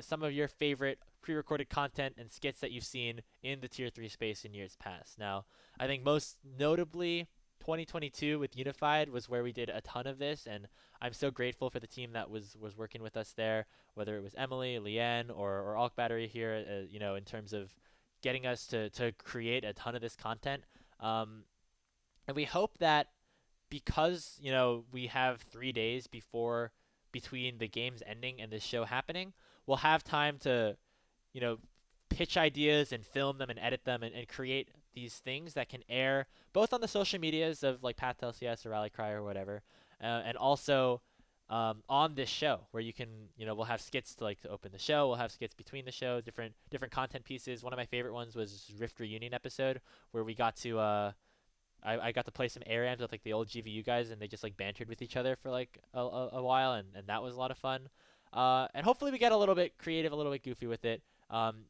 some of your favorite pre-recorded content and skits that you've seen in the Tier 3 space in years past. Now, I think most notably, 2022 with Unified was where we did a ton of this, and I'm so grateful for the team that was working with us there, whether it was Emily, Leanne, or Alk Battery here, in terms of getting us to create a ton of this content. And we hope that because, we have 3 days between the games ending and this show happening, we'll have time to, pitch ideas and film them and edit them and create these things that can air both on the social medias of like Path to LCS or Rally Cry or whatever, and also on this show where you can, we'll have skits to open the show. We'll have skits between the show, different content pieces. One of my favorite ones was Rift Reunion episode where we got to I got to play some ARAMs with like the old GVU guys, and they just like bantered with each other for like a while, and that was a lot of fun. And hopefully we get a little bit creative, a little bit goofy with it.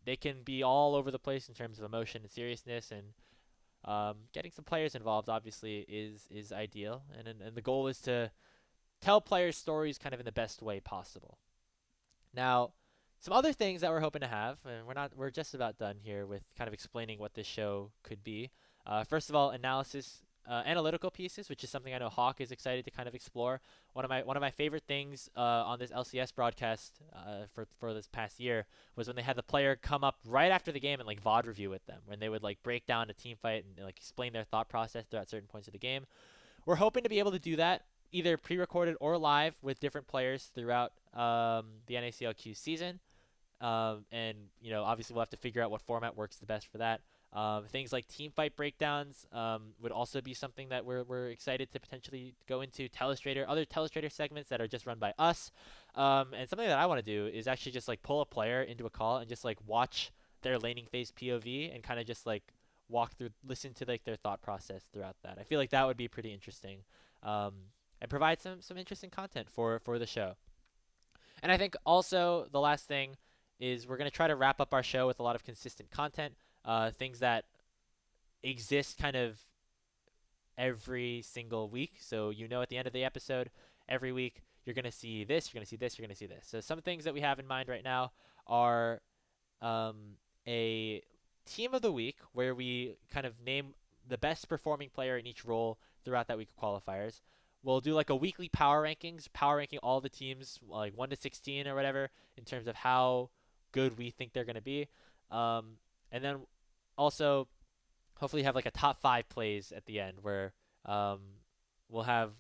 They can be all over the place in terms of emotion and seriousness, and getting some players involved obviously is ideal. And the goal is to tell players stories kind of in the best way possible. Now, some other things that we're hoping to have, and we're just about done here with kind of explaining what this show could be. First of all, analytical pieces, which is something I know Hawk is excited to kind of explore. One of my favorite things on this LCS broadcast for this past year was when they had the player come up right after the game and like VOD review with them, when they would like break down a team fight and like explain their thought process throughout certain points of the game. We're hoping to be able to do that either pre-recorded or live with different players throughout the NACLQ season. And obviously we'll have to figure out what format works the best for that. Things like team fight breakdowns would also be something that we're excited to potentially go into. Other Telestrator segments that are just run by us. And something that I want to do is actually just like pull a player into a call and just like watch their laning phase POV and kind of just like listen to like their thought process throughout that. I feel like that would be pretty interesting, and provide some interesting content for the show. And I think also the last thing is we're going to try to wrap up our show with a lot of consistent content. Things that exist kind of every single week. So at the end of the episode, every week, you're going to see this, you're going to see this, you're going to see this. So some things that we have in mind right now are a team of the week where we kind of name the best performing player in each role throughout that week of qualifiers. We'll do like a weekly power ranking all the teams like 1 to 16 or whatever in terms of how good we think they're going to be. And then also hopefully have like a top 5 plays at the end where we'll have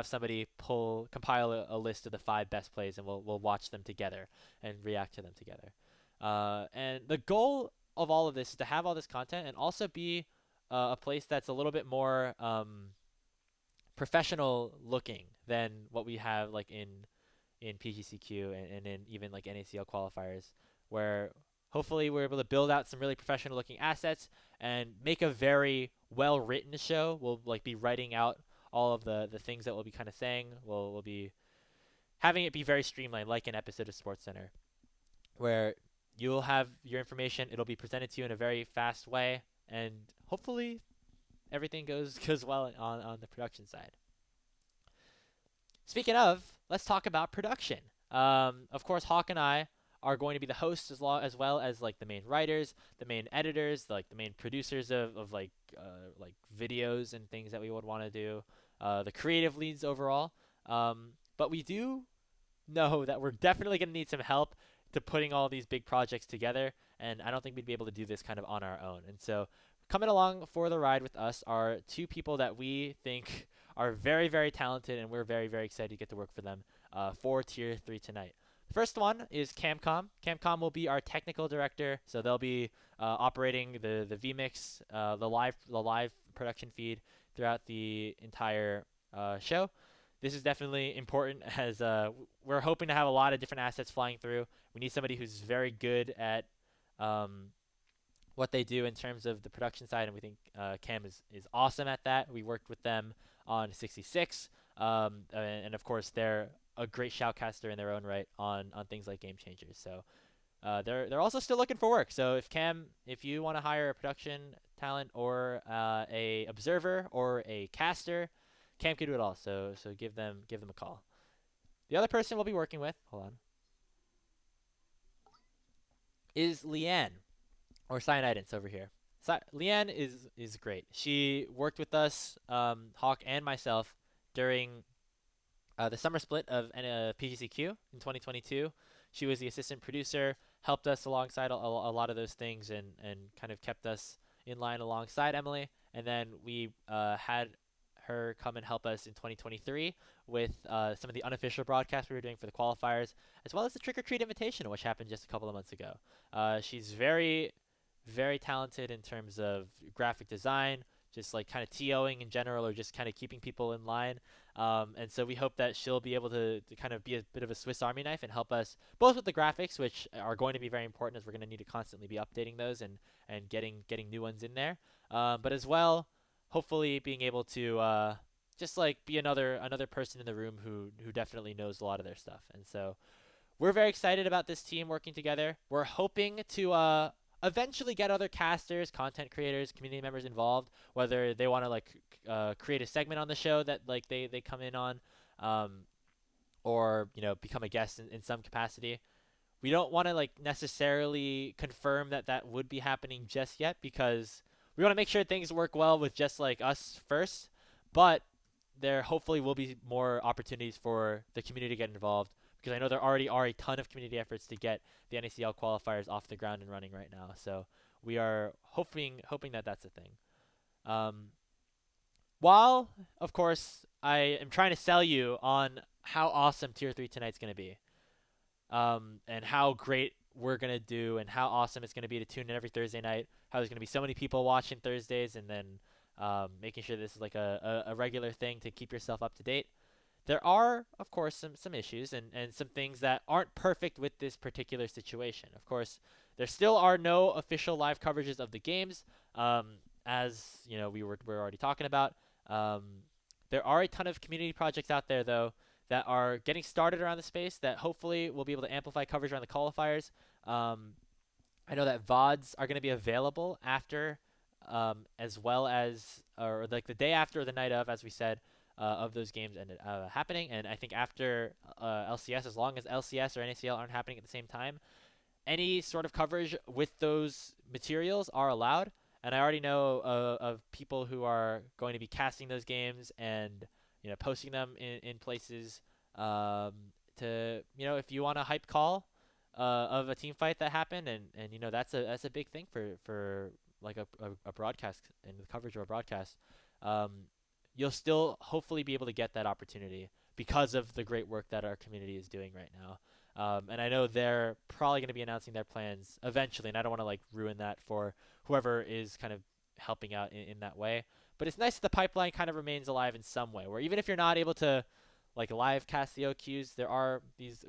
somebody compile a list of the 5 best plays, and we'll watch them together and react to them together. And the goal of all of this is to have all this content and also be a place that's a little bit more professional looking than what we have like in PGCQ and in even like NACL qualifiers, where hopefully we're able to build out some really professional looking assets and make a very well written show. We'll like be writing out all of the things that we'll be kind of saying. We'll be having it be very streamlined, like an episode of SportsCenter, where you'll have your information. It'll be presented to you in a very fast way, and hopefully everything goes well on the production side. Speaking of, let's talk about production. Of course, Hawk and I are going to be the hosts as well as like the main writers, the main editors, like the main producers of like videos and things that we would want to do, the creative leads overall. But we do know that we're definitely going to need some help to putting all these big projects together, and I don't think we'd be able to do this kind of on our own. And so coming along for the ride with us are 2 people that we think are very, very talented, and we're very, very excited to get to work for them for Tier 3 tonight. The first one is Camcom. Camcom will be our technical director, so they'll be operating the vMix, the live production feed throughout the entire show. this is definitely important as we're hoping to have a lot of different assets flying through. We need somebody who's very good at um, what they do in terms of the production side, and we think Cam is awesome at that. We worked with them on 66, and of course they're a great shoutcaster in their own right on things like Game Changers. So they're also still looking for work. So if you want to hire a production talent or a observer or a caster, Cam can do it all. So give them a call. The other person we'll be working with, hold on, is Leanne or Cyanidance over here. Leanne is great. She worked with us, Hawk and myself, during the summer split of PGCQ in 2022. She was the assistant producer, helped us alongside a lot of those things, and kind of kept us in line alongside Emily. And then we had her come and help us in 2023 with some of the unofficial broadcasts we were doing for the qualifiers, as well as the Trick or Treat Invitational, which happened just a couple of months ago. She's very, very talented in terms of graphic design, just like kind of TOing in general, or just kind of keeping people in line. And so we hope that she'll be able to kind of be a bit of a Swiss Army knife and help us both with the graphics, which are going to be very important as we're going to need to constantly be updating those and getting new ones in there. But as well, hopefully being able to just like be another person in the room who definitely knows a lot of their stuff. And so we're very excited about this team working together. We're hoping to eventually get other casters, content creators, community members involved, whether they want to like create a segment on the show that like they come in on, or become a guest in some capacity. We don't want to like necessarily confirm that would be happening just yet, because we want to make sure things work well with just like us first, but there hopefully will be more opportunities for the community to get involved, because I know there already are a ton of community efforts to get the NACL qualifiers off the ground and running right now. So we are hoping that that's a thing. While, of course, I am trying to sell you on how awesome Tier 3 tonight's going to be, and how great we're going to do, and how awesome it's going to be to tune in every Thursday night, how there's going to be so many people watching Thursdays, and then making sure this is like a regular thing to keep yourself up to date. There are, of course, some issues and some things that aren't perfect with this particular situation. Of course, there still are no official live coverages of the games, as we're already talking about. There are a ton of community projects out there, though, that are getting started around the space that hopefully will be able to amplify coverage around the qualifiers. I know that VODs are going to be available after, as well as, or like the day after or the night of, as we said, of those games ended happening. And I think after LCS, as long as LCS or NACL aren't happening at the same time, any sort of coverage with those materials are allowed. And I already know of people who are going to be casting those games and posting them in places, to if you want a hype call of a team fight that happened, and that's a big thing for like a broadcast and the coverage of a broadcast. You'll still hopefully be able to get that opportunity because of the great work that our community is doing right now. And I know they're probably going to be announcing their plans eventually, and I don't want to like ruin that for whoever is kind of helping out in that way. But it's nice that the pipeline kind of remains alive in some way, where even if you're not able to like live cast the OQs, there are these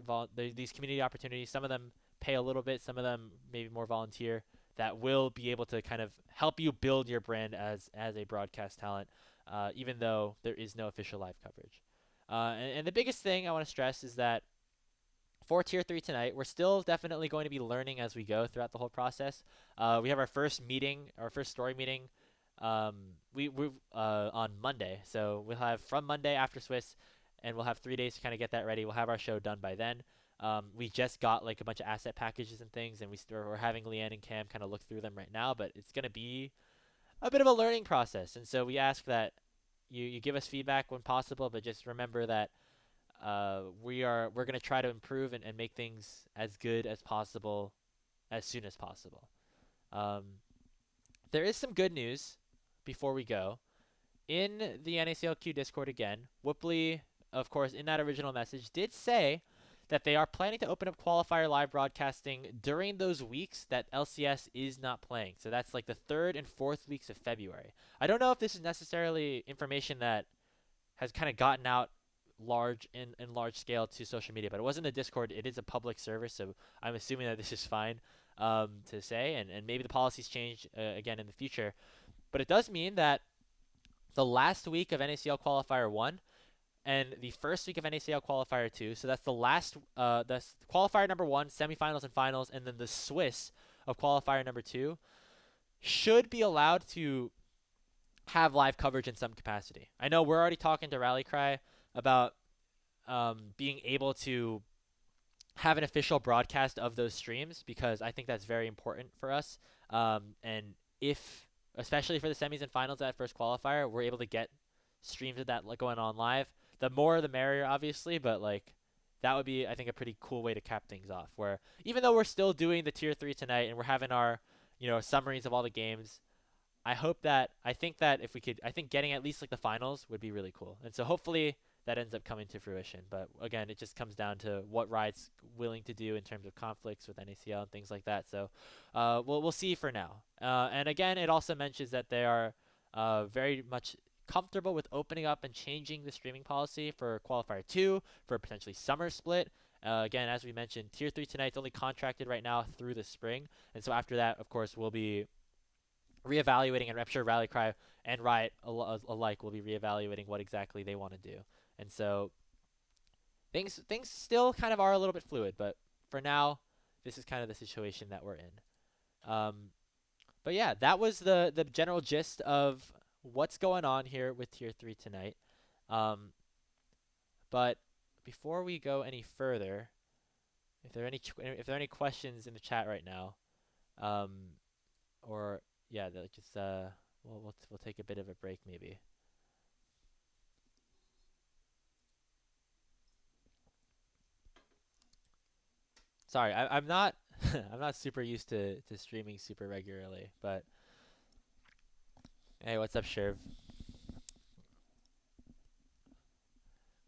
community opportunities. Some of them pay a little bit, some of them maybe more volunteer, that will be able to kind of help you build your brand as a broadcast talent, even though there is no official live coverage. And the biggest thing I want to stress is that for Tier 3 tonight, we're still definitely going to be learning as we go throughout the whole process. We have our first story meeting, we on Monday. So we'll have from Monday after Swiss, and we'll have 3 days to kind of get that ready. We'll have our show done by then. We just got like a bunch of asset packages and things, and we're having Leanne and Cam kind of look through them right now, but it's going to be a bit of a learning process. And so we ask that you give us feedback when possible, but just remember that we're going to try to improve and make things as good as possible as soon as possible. There is some good news before we go. In the NACLQ Discord again, Whoopley, of course, in that original message, did say that they are planning to open up qualifier live broadcasting during those weeks that LCS is not playing. So that's like the 3rd and 4th weeks of February. I don't know if this is necessarily information that has kind of gotten out large scale to social media, but it wasn't a Discord. It is a public server, so I'm assuming that this is fine to say, and maybe the policies change again in the future. But it does mean that the last week of NACL Qualifier 1 and the first week of NACL Qualifier 2, so that's that's Qualifier number 1, semifinals and finals, and then the Swiss of Qualifier number 2 should be allowed to have live coverage in some capacity. I know we're already talking to Rallycry about being able to have an official broadcast of those streams, because I think that's very important for us. And if, especially for the semis and finals of that first qualifier, we're able to get streams of that going on live, the more the merrier, obviously. But like, that would be, I think, a pretty cool way to cap things off. Where even though we're still doing the tier 3 tonight and we're having our, summaries of all the games, I think that if we could, I think getting at least like the finals would be really cool. And so hopefully that ends up coming to fruition. But again, it just comes down to what Riot's willing to do in terms of conflicts with NACL and things like that. So we'll see for now. And again, it also mentions that they are very much comfortable with opening up and changing the streaming policy for Qualifier 2, for potentially summer split. Again, as we mentioned, Tier 3 tonight's only contracted right now through the spring. And so after that, of course, we'll be reevaluating, and I'm sure Rallycry and Riot alike will be reevaluating what exactly they want to do. And so things still kind of are a little bit fluid, but for now, this is kind of the situation that we're in. But yeah, that was the general gist of what's going on here with Tier 3 tonight. But before we go any further, if there are any questions in the chat right now, or yeah, just we'll take a bit of a break maybe. Sorry, I'm not I'm not super used to streaming super regularly, but hey, what's up, Sherv?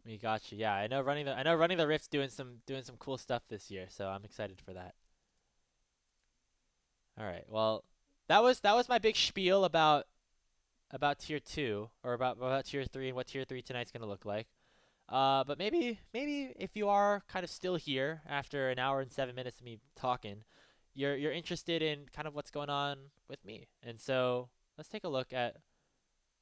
We got you. Yeah, I know running the Rift's doing some cool stuff this year, so I'm excited for that. All right. Well, that was my big spiel about tier 2, or about tier 3 and what tier 3 tonight's going to look like. But maybe if you are kind of still here after an hour and 7 minutes of me talking, you're interested in kind of what's going on with me. And so let's take a look at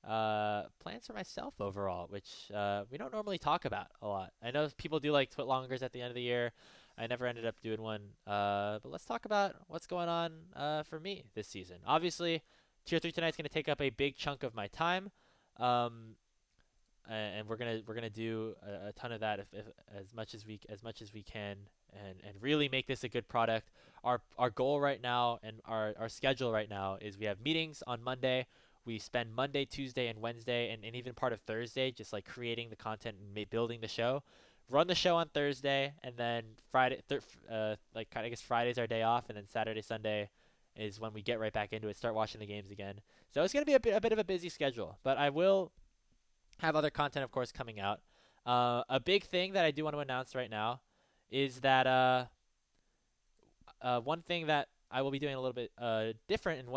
plans for myself overall, which we don't normally talk about a lot. I know people do like Twitlongers at the end of the year. I never ended up doing one. But let's talk about what's going on for me this season. Obviously, Tier 3 tonight's going to take up a big chunk of my time. And we're gonna do a ton of that if as much as we can, and really make this a good product. Our goal right now, and our schedule right now, is we have meetings on Monday. We spend Monday, Tuesday, and Wednesday, and even part of Thursday just like creating the content and building the show. Run the show on Thursday, and then Friday, I guess Friday's our day off, and then Saturday, Sunday is when we get right back into it, start watching the games again. So it's gonna be a bit of a busy schedule, but I will have other content, of course, coming out. A big thing that I do want to announce right now is that one thing that I will be doing a little bit different, and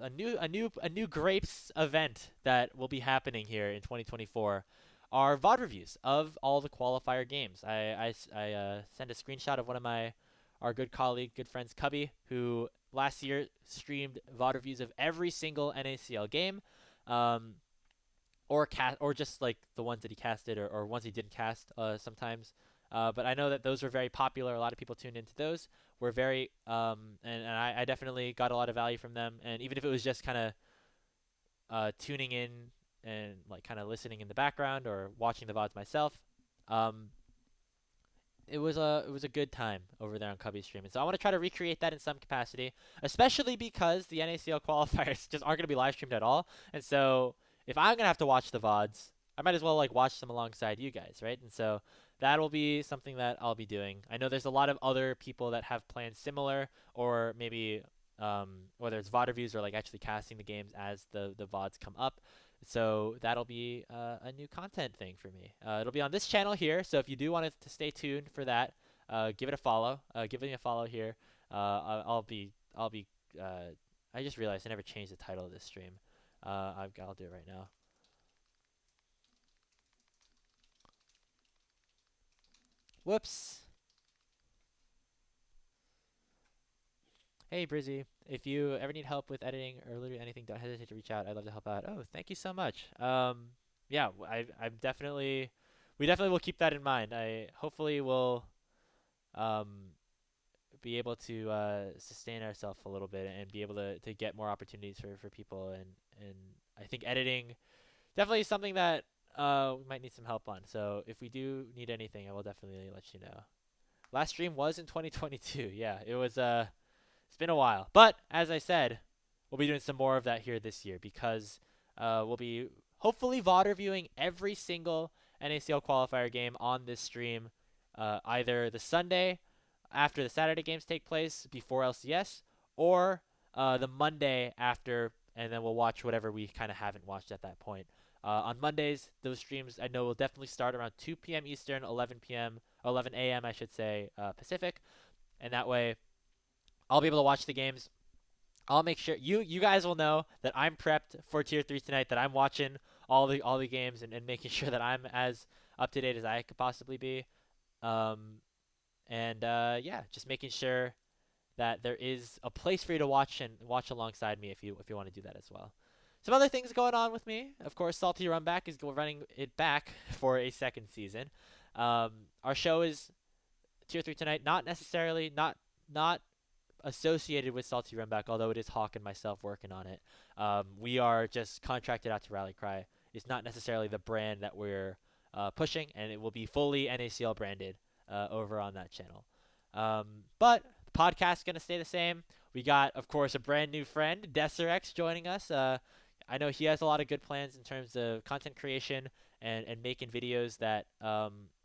a new Grapes event that will be happening here in 2024 are VOD reviews of all the qualifier games. I sent a screenshot of one of our good friends, Cubby, who last year streamed VOD reviews of every single NACL game. Or just like the ones that he casted, or ones he didn't cast sometimes. But I know that those were very popular. A lot of people tuned into those. Were very and I definitely got a lot of value from them. And even if it was just kind of tuning in and like kind of listening in the background or watching the VODs myself, it was a good time over there on Cubby's stream. And so I want to try to recreate that in some capacity, especially because the NACL qualifiers just aren't going to be live streamed at all. And so if I'm gonna have to watch the VODs, I might as well like watch them alongside you guys, right? And so that'll be something that I'll be doing. I know there's a lot of other people that have plans similar, or maybe whether it's VOD reviews or like actually casting the games as the VODs come up. So that'll be a new content thing for me. It'll be on this channel here. So if you do want to stay tuned for that, give it a follow. Give me a follow here. I'll be. I just realized I never changed the title of this stream. I'll do it right now. Whoops. Hey, Brizzy. If you ever need help with editing or literally anything, don't hesitate to reach out. I'd love to help out. Oh, thank you so much. Yeah, I'm definitely, we definitely will keep that in mind. I hopefully will, um, be able to sustain ourselves a little bit and be able to get more opportunities for people. And I think editing definitely is something that we might need some help on. So if we do need anything, I will definitely let you know. Last stream was in 2022. Yeah, it was it's been a while. But as I said, we'll be doing some more of that here this year because we'll be hopefully VOD reviewing every single NACL qualifier game on this stream, either the Sunday after the Saturday games take place before LCS, or the Monday after, and then we'll watch whatever we kind of haven't watched at that point. On Mondays, those streams I know will definitely start around 2 p.m. Eastern, 11 p.m. 11 a.m. I should say Pacific, and that way I'll be able to watch the games. I'll make sure you guys will know that I'm prepped for tier 3 tonight, that I'm watching all the games and making sure that I'm as up to date as I could possibly be. Um, and yeah, just making sure that there is a place for you to watch and watch alongside me if you want to do that as well. Some other things going on with me, of course, Salty Runback is running it back for a second season. Our show is tier 3 tonight, not necessarily not associated with Salty Runback, although it is Hawk and myself working on it. We are just contracted out to Rally Cry. It's not necessarily the brand that we're pushing, and it will be fully NACL branded over on that channel. But the podcast's going to stay the same. We got, of course, a brand new friend, Deserex, joining us. I know he has a lot of good plans in terms of content creation and making videos that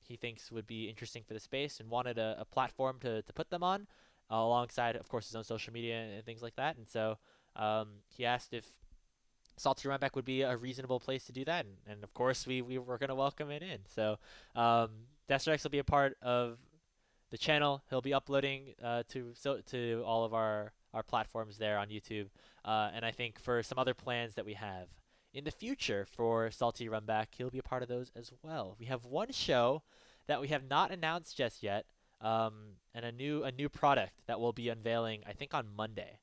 he thinks would be interesting for the space and wanted a platform to put them on alongside, of course, his own social media and things like that. And so he asked if Salty Runback would be a reasonable place to do that. And of course, we were going to welcome it in. So Deserex will be a part of the channel. He'll be uploading to all of our platforms there on YouTube. And I think for some other plans that we have in the future for Salty Runback, he'll be a part of those as well. We have one show that we have not announced just yet, and a new product that we'll be unveiling, I think, on Monday.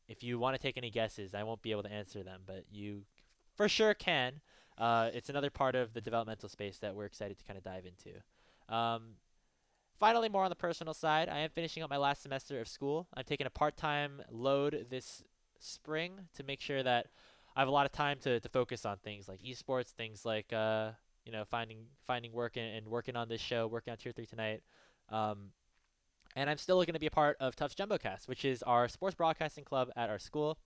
If you want to take any guesses, I won't be able to answer them, but you for sure can. It's another part of the developmental space that we're excited to kind of dive into. Finally, more on the personal side, I am finishing up my last semester of school. I'm taking a part-time load this spring to make sure that I have a lot of time to focus on things like esports, things like finding work and working on this show, working on Tier 3 tonight. And I'm still going to be a part of Tufts JumboCast, which is our sports broadcasting club at our school.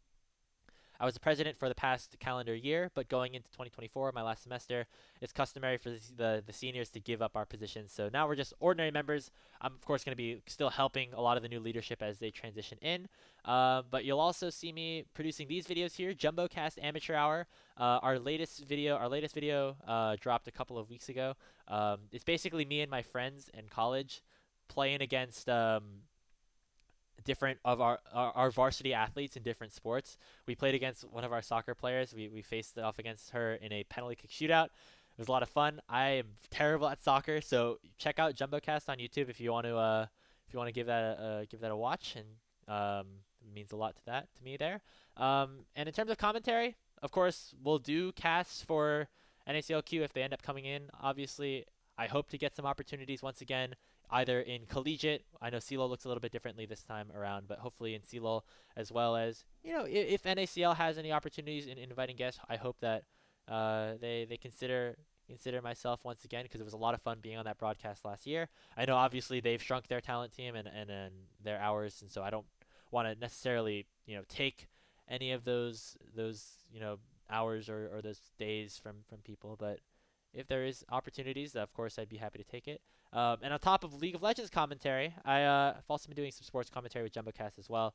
I was the president for the past calendar year, but going into 2024, my last semester, it's customary for the seniors to give up our positions. So now we're just ordinary members. I'm, of course, going to be still helping a lot of the new leadership as they transition in. But you'll also see me producing these videos here, JumboCast Amateur Hour. Our latest video dropped a couple of weeks ago. It's basically me and my friends in college playing against different of our varsity athletes in different sports. We played against one of our soccer players. We faced off against her in a penalty kick shootout. It was a lot of fun. I am terrible at soccer, so check out JumboCast on YouTube if you want to give that a watch, and it means a lot to me there. And in terms of commentary, of course, we'll do casts for NACLQ if they end up coming in. Obviously, I hope to get some opportunities once again, either in collegiate. I know CELO looks a little bit differently this time around, but hopefully in CELO, as well as, if NACL has any opportunities in inviting guests, I hope that they consider myself once again, because it was a lot of fun being on that broadcast last year. I know obviously they've shrunk their talent team and their hours, and so I don't want to necessarily take any of those hours or those days from people, but if there is opportunities, of course, I'd be happy to take it. And on top of League of Legends commentary, I've also been doing some sports commentary with JumboCast as well.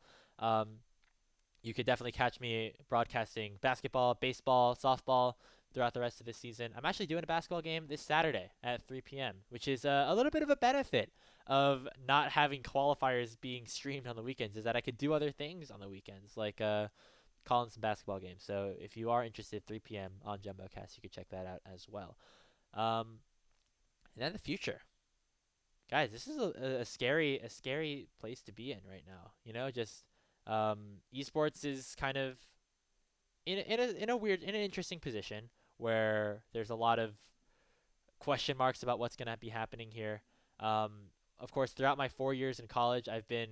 You could definitely catch me broadcasting basketball, baseball, softball throughout the rest of this season. I'm actually doing a basketball game this Saturday at 3 p.m., which is a little bit of a benefit of not having qualifiers being streamed on the weekends, is that I could do other things on the weekends, like calling some basketball games. So if you are interested, 3 p.m. on JumboCast, you could check that out as well. And then the future. guys, this is a scary place to be in right now. You know, just esports is kind of in an interesting position where there's a lot of question marks about what's going to be happening here. Um, of course, throughout my 4 years in college, I've been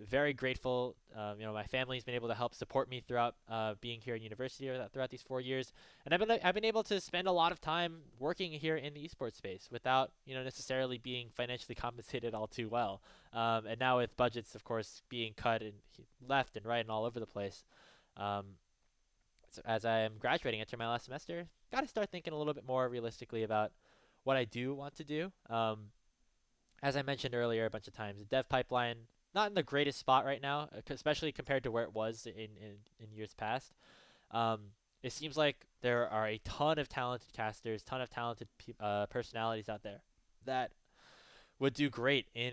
very grateful. My family's been able to help support me throughout being here in university throughout these 4 years, and I've been able to spend a lot of time working here in the esports space without necessarily being financially compensated all too well. And now with budgets, of course, being cut and left and right and all over the place. Um, so as I am graduating, enter my last semester, got to start thinking a little bit more realistically about what I do want to do. As I mentioned earlier a bunch of times, the dev pipeline not in the greatest spot right now, especially compared to where it was in years past. Um, it seems like there are a ton of talented casters, ton of talented personalities out there that would do great in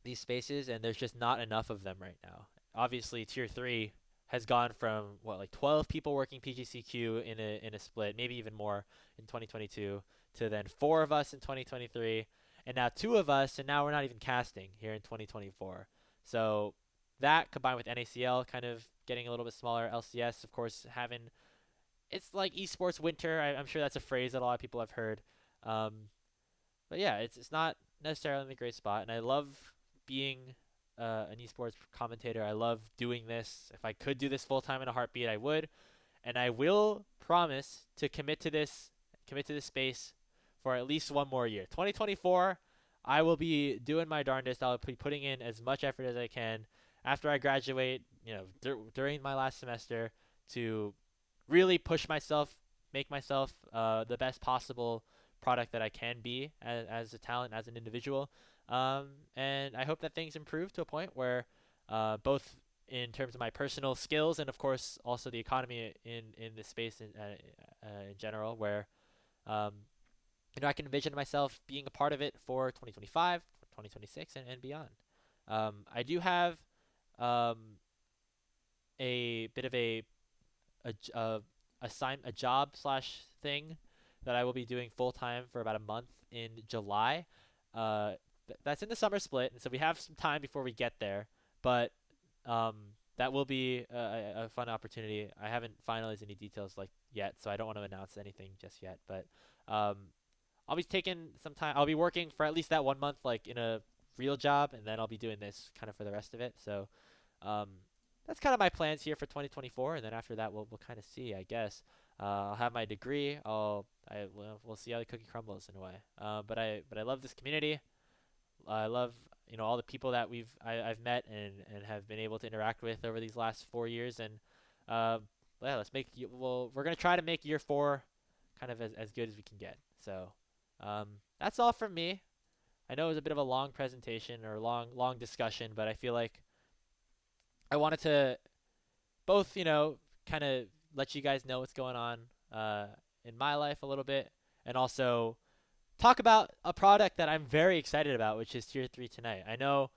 these spaces, and there's just not enough of them right now. Obviously, tier three has gone from what, like 12 people working PGCQ in a split, maybe even more in 2022, to then four of us in 2023, and now two of us, and now we're not even casting here in 2024. So that combined with NACL kind of getting a little bit smaller, LCS of course having, it's like esports winter. I'm sure that's a phrase that a lot of people have heard. Um, but yeah, it's not necessarily in a great spot, and I love being an esports commentator. I love doing this. If I could do this full time in a heartbeat, I would, and I will promise to commit to this space for at least one more year. 2024, I will be doing my darndest. I'll be putting in as much effort as I can after I graduate. During my last semester to really push myself, make myself the best possible product that I can be as a talent, as an individual. And I hope that things improve to a point where both in terms of my personal skills and of course also the economy in this space in general, where um, I can envision myself being a part of it for 2025, 2026, and beyond. I do have um, a bit of a job slash thing that I will be doing full time for about a month in July. That's in the summer split, and so we have some time before we get there. But um, that will be a fun opportunity. I haven't finalized any details like yet, so I don't want to announce anything just yet. But um, I'll be taking some time. I'll be working for at least that 1 month, like in a real job, and then I'll be doing this kind of for the rest of it. So um, that's kind of my plans here for 2024, and then after that, we'll kind of see, I guess. I'll have my degree. We'll see how the cookie crumbles in a way. But I love this community. I love all the people that I've met and have been able to interact with over these last 4 years, and yeah, we're gonna try to make year four kind of as good as we can get. So that's all from me. I know it was a bit of a long presentation or long discussion, but I feel like I wanted to both kind of let you guys know what's going on in my life a little bit, and also talk about a product that I'm very excited about, which is Tier 3 tonight. I know,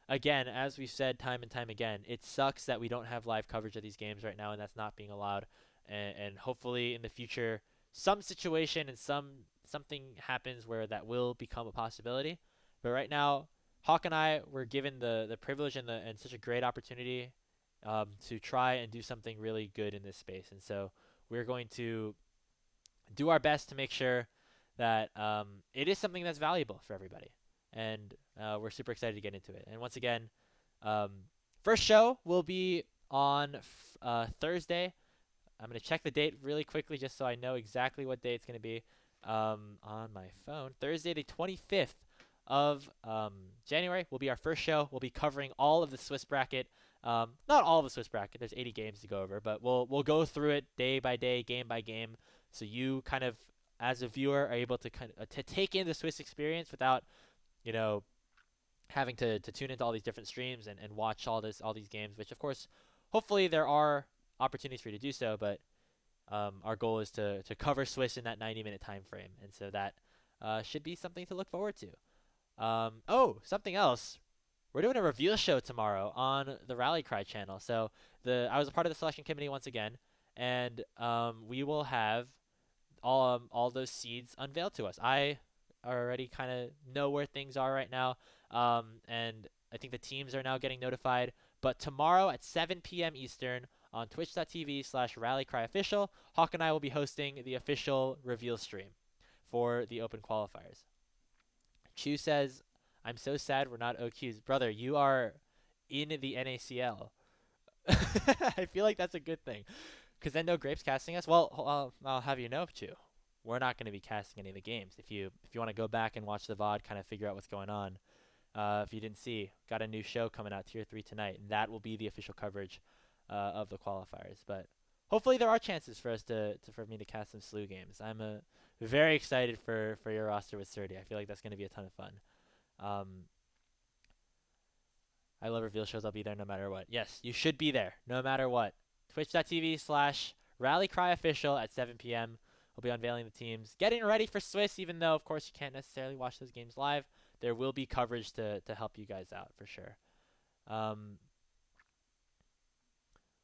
again, as we've said time and time again, it sucks that we don't have live coverage of these games right now, and that's not being allowed. And hopefully in the future, some situation and something happens where that will become a possibility. But right now, Hawk and I were given the privilege and such a great opportunity to try and do something really good in this space. And so we're going to do our best to make sure that it is something that's valuable for everybody. And we're super excited to get into it. And once again, first show will be on Thursday. I'm going to check the date really quickly just so I know exactly what day it's going to be on my phone. Thursday, the 25th of January will be our first show. We'll be covering all of the Swiss bracket. Not all of the Swiss bracket. There's 80 games to go over, but we'll go through it day by day, game by game, so you kind of, as a viewer, are able to kind of to take in the Swiss experience without, having to tune into all these different streams and watch all these games. Which, of course, hopefully there are opportunities for you to do so, but our goal is to cover Swiss in that 90-minute time frame, and so that should be something to look forward to. Something else. We're doing a reveal show tomorrow on the Rally Cry channel. So I was a part of the selection committee once again, and we will have all those seeds unveiled to us. I already kind of know where things are right now. And I think the teams are now getting notified. But tomorrow at 7 p.m. Eastern on twitch.tv/rallycryofficial, Hawk and I will be hosting the official reveal stream for the Open qualifiers. Chu says, I'm so sad we're not OQs. Brother, you are in the NACL. I feel like that's a good thing. Because then no Grapes casting us. Well, I'll have you know, Chu. We're not going to be casting any of the games. If you want to go back and watch the VOD, kind of figure out what's going on. If you didn't see, got a new show coming out, Tier 3 tonight, and that will be the official coverage of the qualifiers. But hopefully there are chances for us for me to cast some SLU games. I'm very excited for your roster with Surdy. I feel like that's going to be a ton of fun. I love reveal shows. I'll be there no matter what. Yes, you should be there no matter what. Twitch.tv/rallycryofficial at 7 p.m. We'll be unveiling the teams. Getting ready for Swiss, even though, of course, you can't necessarily watch those games live. There will be coverage to help you guys out for sure. We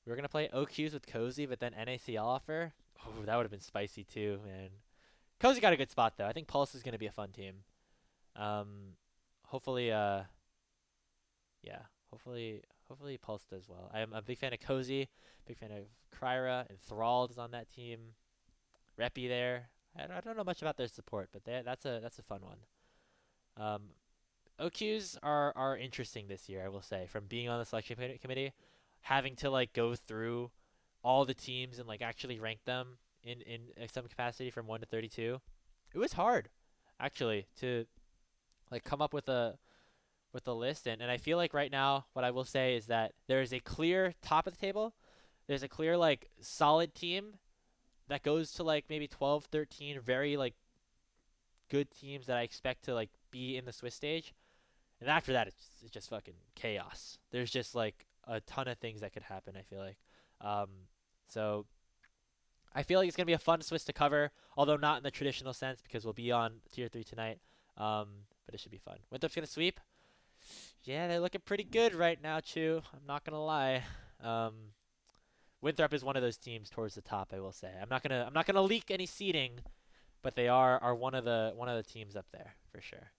were going to play OQs with Cozy, but then NACL offer. Oh, that would have been spicy too, man. Cozy got a good spot, though. I think Pulse is going to be a fun team. Hopefully, hopefully Pulse does well. I'm a big fan of Cozy, big fan of Kryra, Enthralled is on that team. Reppy there. I don't know much about their support, but that's a fun one. OQs are interesting this year, I will say. From being on the selection committee, having to like go through all the teams and like actually rank them in some capacity from 1 to 32. It was hard, actually, to like come up with a list, and I feel like right now what I will say is that there is a clear top of the table. There's a clear like solid team that goes to like maybe 12, 13 very like good teams that I expect to like be in the Swiss stage. And after that it's just fucking chaos. There's just like a ton of things that could happen, I feel like. So I feel like it's going to be a fun Swiss to cover, although not in the traditional sense because we'll be on Tier 3 tonight. But it should be fun. Winthrop's going to sweep. Yeah, they're looking pretty good right now, Chu. I'm not gonna lie. Winthrop is one of those teams towards the top, I will say. I'm not gonna leak any seeding, but they are one of the teams up there for sure.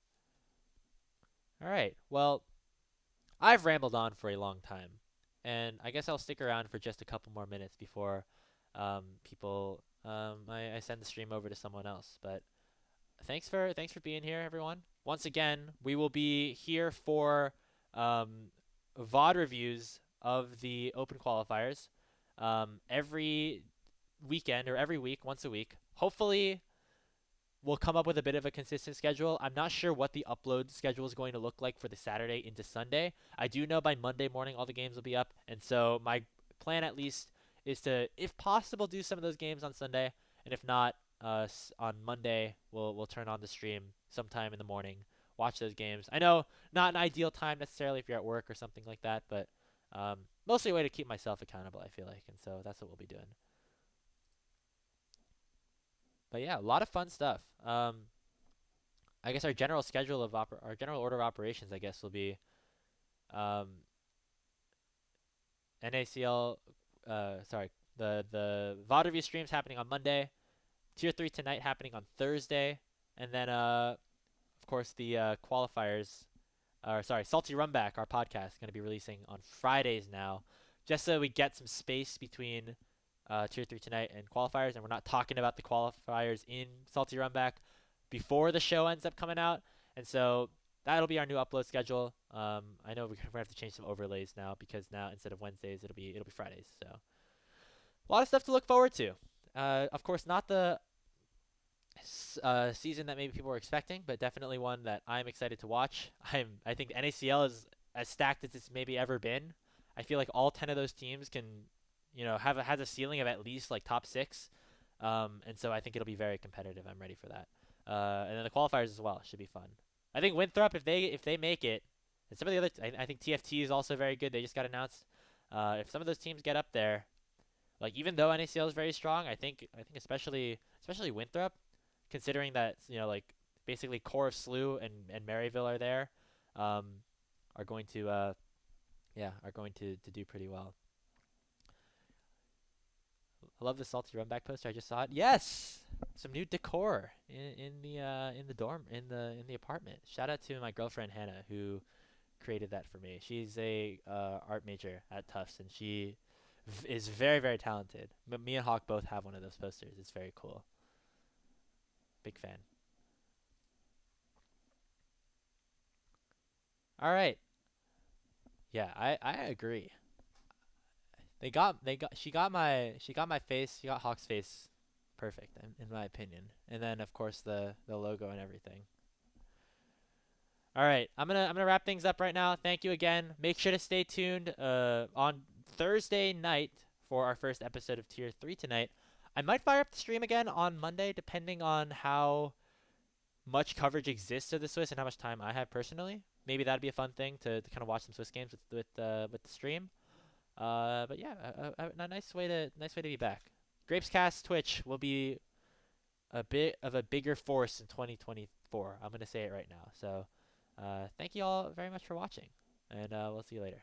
All right. Well, I've rambled on for a long time, and I guess I'll stick around for just a couple more minutes before I send the stream over to someone else. But thanks for being here, everyone. Once again, we will be here for VOD reviews of the Open qualifiers every weekend or every week, once a week. Hopefully, we'll come up with a bit of a consistent schedule. I'm not sure what the upload schedule is going to look like for the Saturday into Sunday. I do know by Monday morning all the games will be up, and so my plan at least is to, if possible, do some of those games on Sunday, and if not, on Monday we'll turn on the stream sometime in the morning, watch those games. I know not an ideal time necessarily if you're at work or something like that, but mostly a way to keep myself accountable, I feel like, and so that's what we'll be doing. But yeah, a lot of fun stuff. I guess our general schedule of our general order of operations, I guess, will be NACL. The VOD review streams happening on Monday, Tier 3 tonight happening on Thursday, and then of course the qualifiers. Salty Runback, our podcast, is going to be releasing on Fridays now, just so we get some space between Tier 3 tonight and qualifiers, and we're not talking about the qualifiers in Salty Runback before the show ends up coming out. And so that'll be our new upload schedule. I know we're gonna have to change some overlays now because now instead of Wednesdays it'll be Fridays. So a lot of stuff to look forward to. Of course, not the season that maybe people were expecting, but definitely one that I'm excited to watch. I think NACL is as stacked as it's maybe ever been. I feel like all 10 of those teams can, has a ceiling of at least like top 6. And so I think it'll be very competitive. I'm ready for that. And then the qualifiers as well should be fun. I think Winthrop, if they make it, and some of the other, I think TFT is also very good. They just got announced. If some of those teams get up there, like even though NACL is very strong, I think especially Winthrop, considering that like basically core of SLU and Maryville are there, are going to do pretty well. I love the salty run back poster. I just saw it. Yes, some new decor in the dorm in the apartment. Shout out to my girlfriend Hannah who created that for me. She's a art major at Tufts, and she is very talented. But me and Hawk both have one of those posters. It's very cool. Big fan. All right. Yeah, I agree. She got my face. She got Hawk's face perfect in my opinion. And then of course the logo and everything. All right, I'm gonna wrap things up right now. Thank you again. Make sure to stay tuned on Thursday night for our first episode of Tier 3 tonight. I might fire up the stream again on Monday depending on how much coverage exists of the Swiss and how much time I have personally. Maybe that'd be a fun thing to kind of watch some Swiss games with the stream. But yeah, a nice way to be back. Grapescast Twitch will be a bit of a bigger force in 2024. I'm gonna say it right now. So, thank you all very much for watching, and we'll see you later.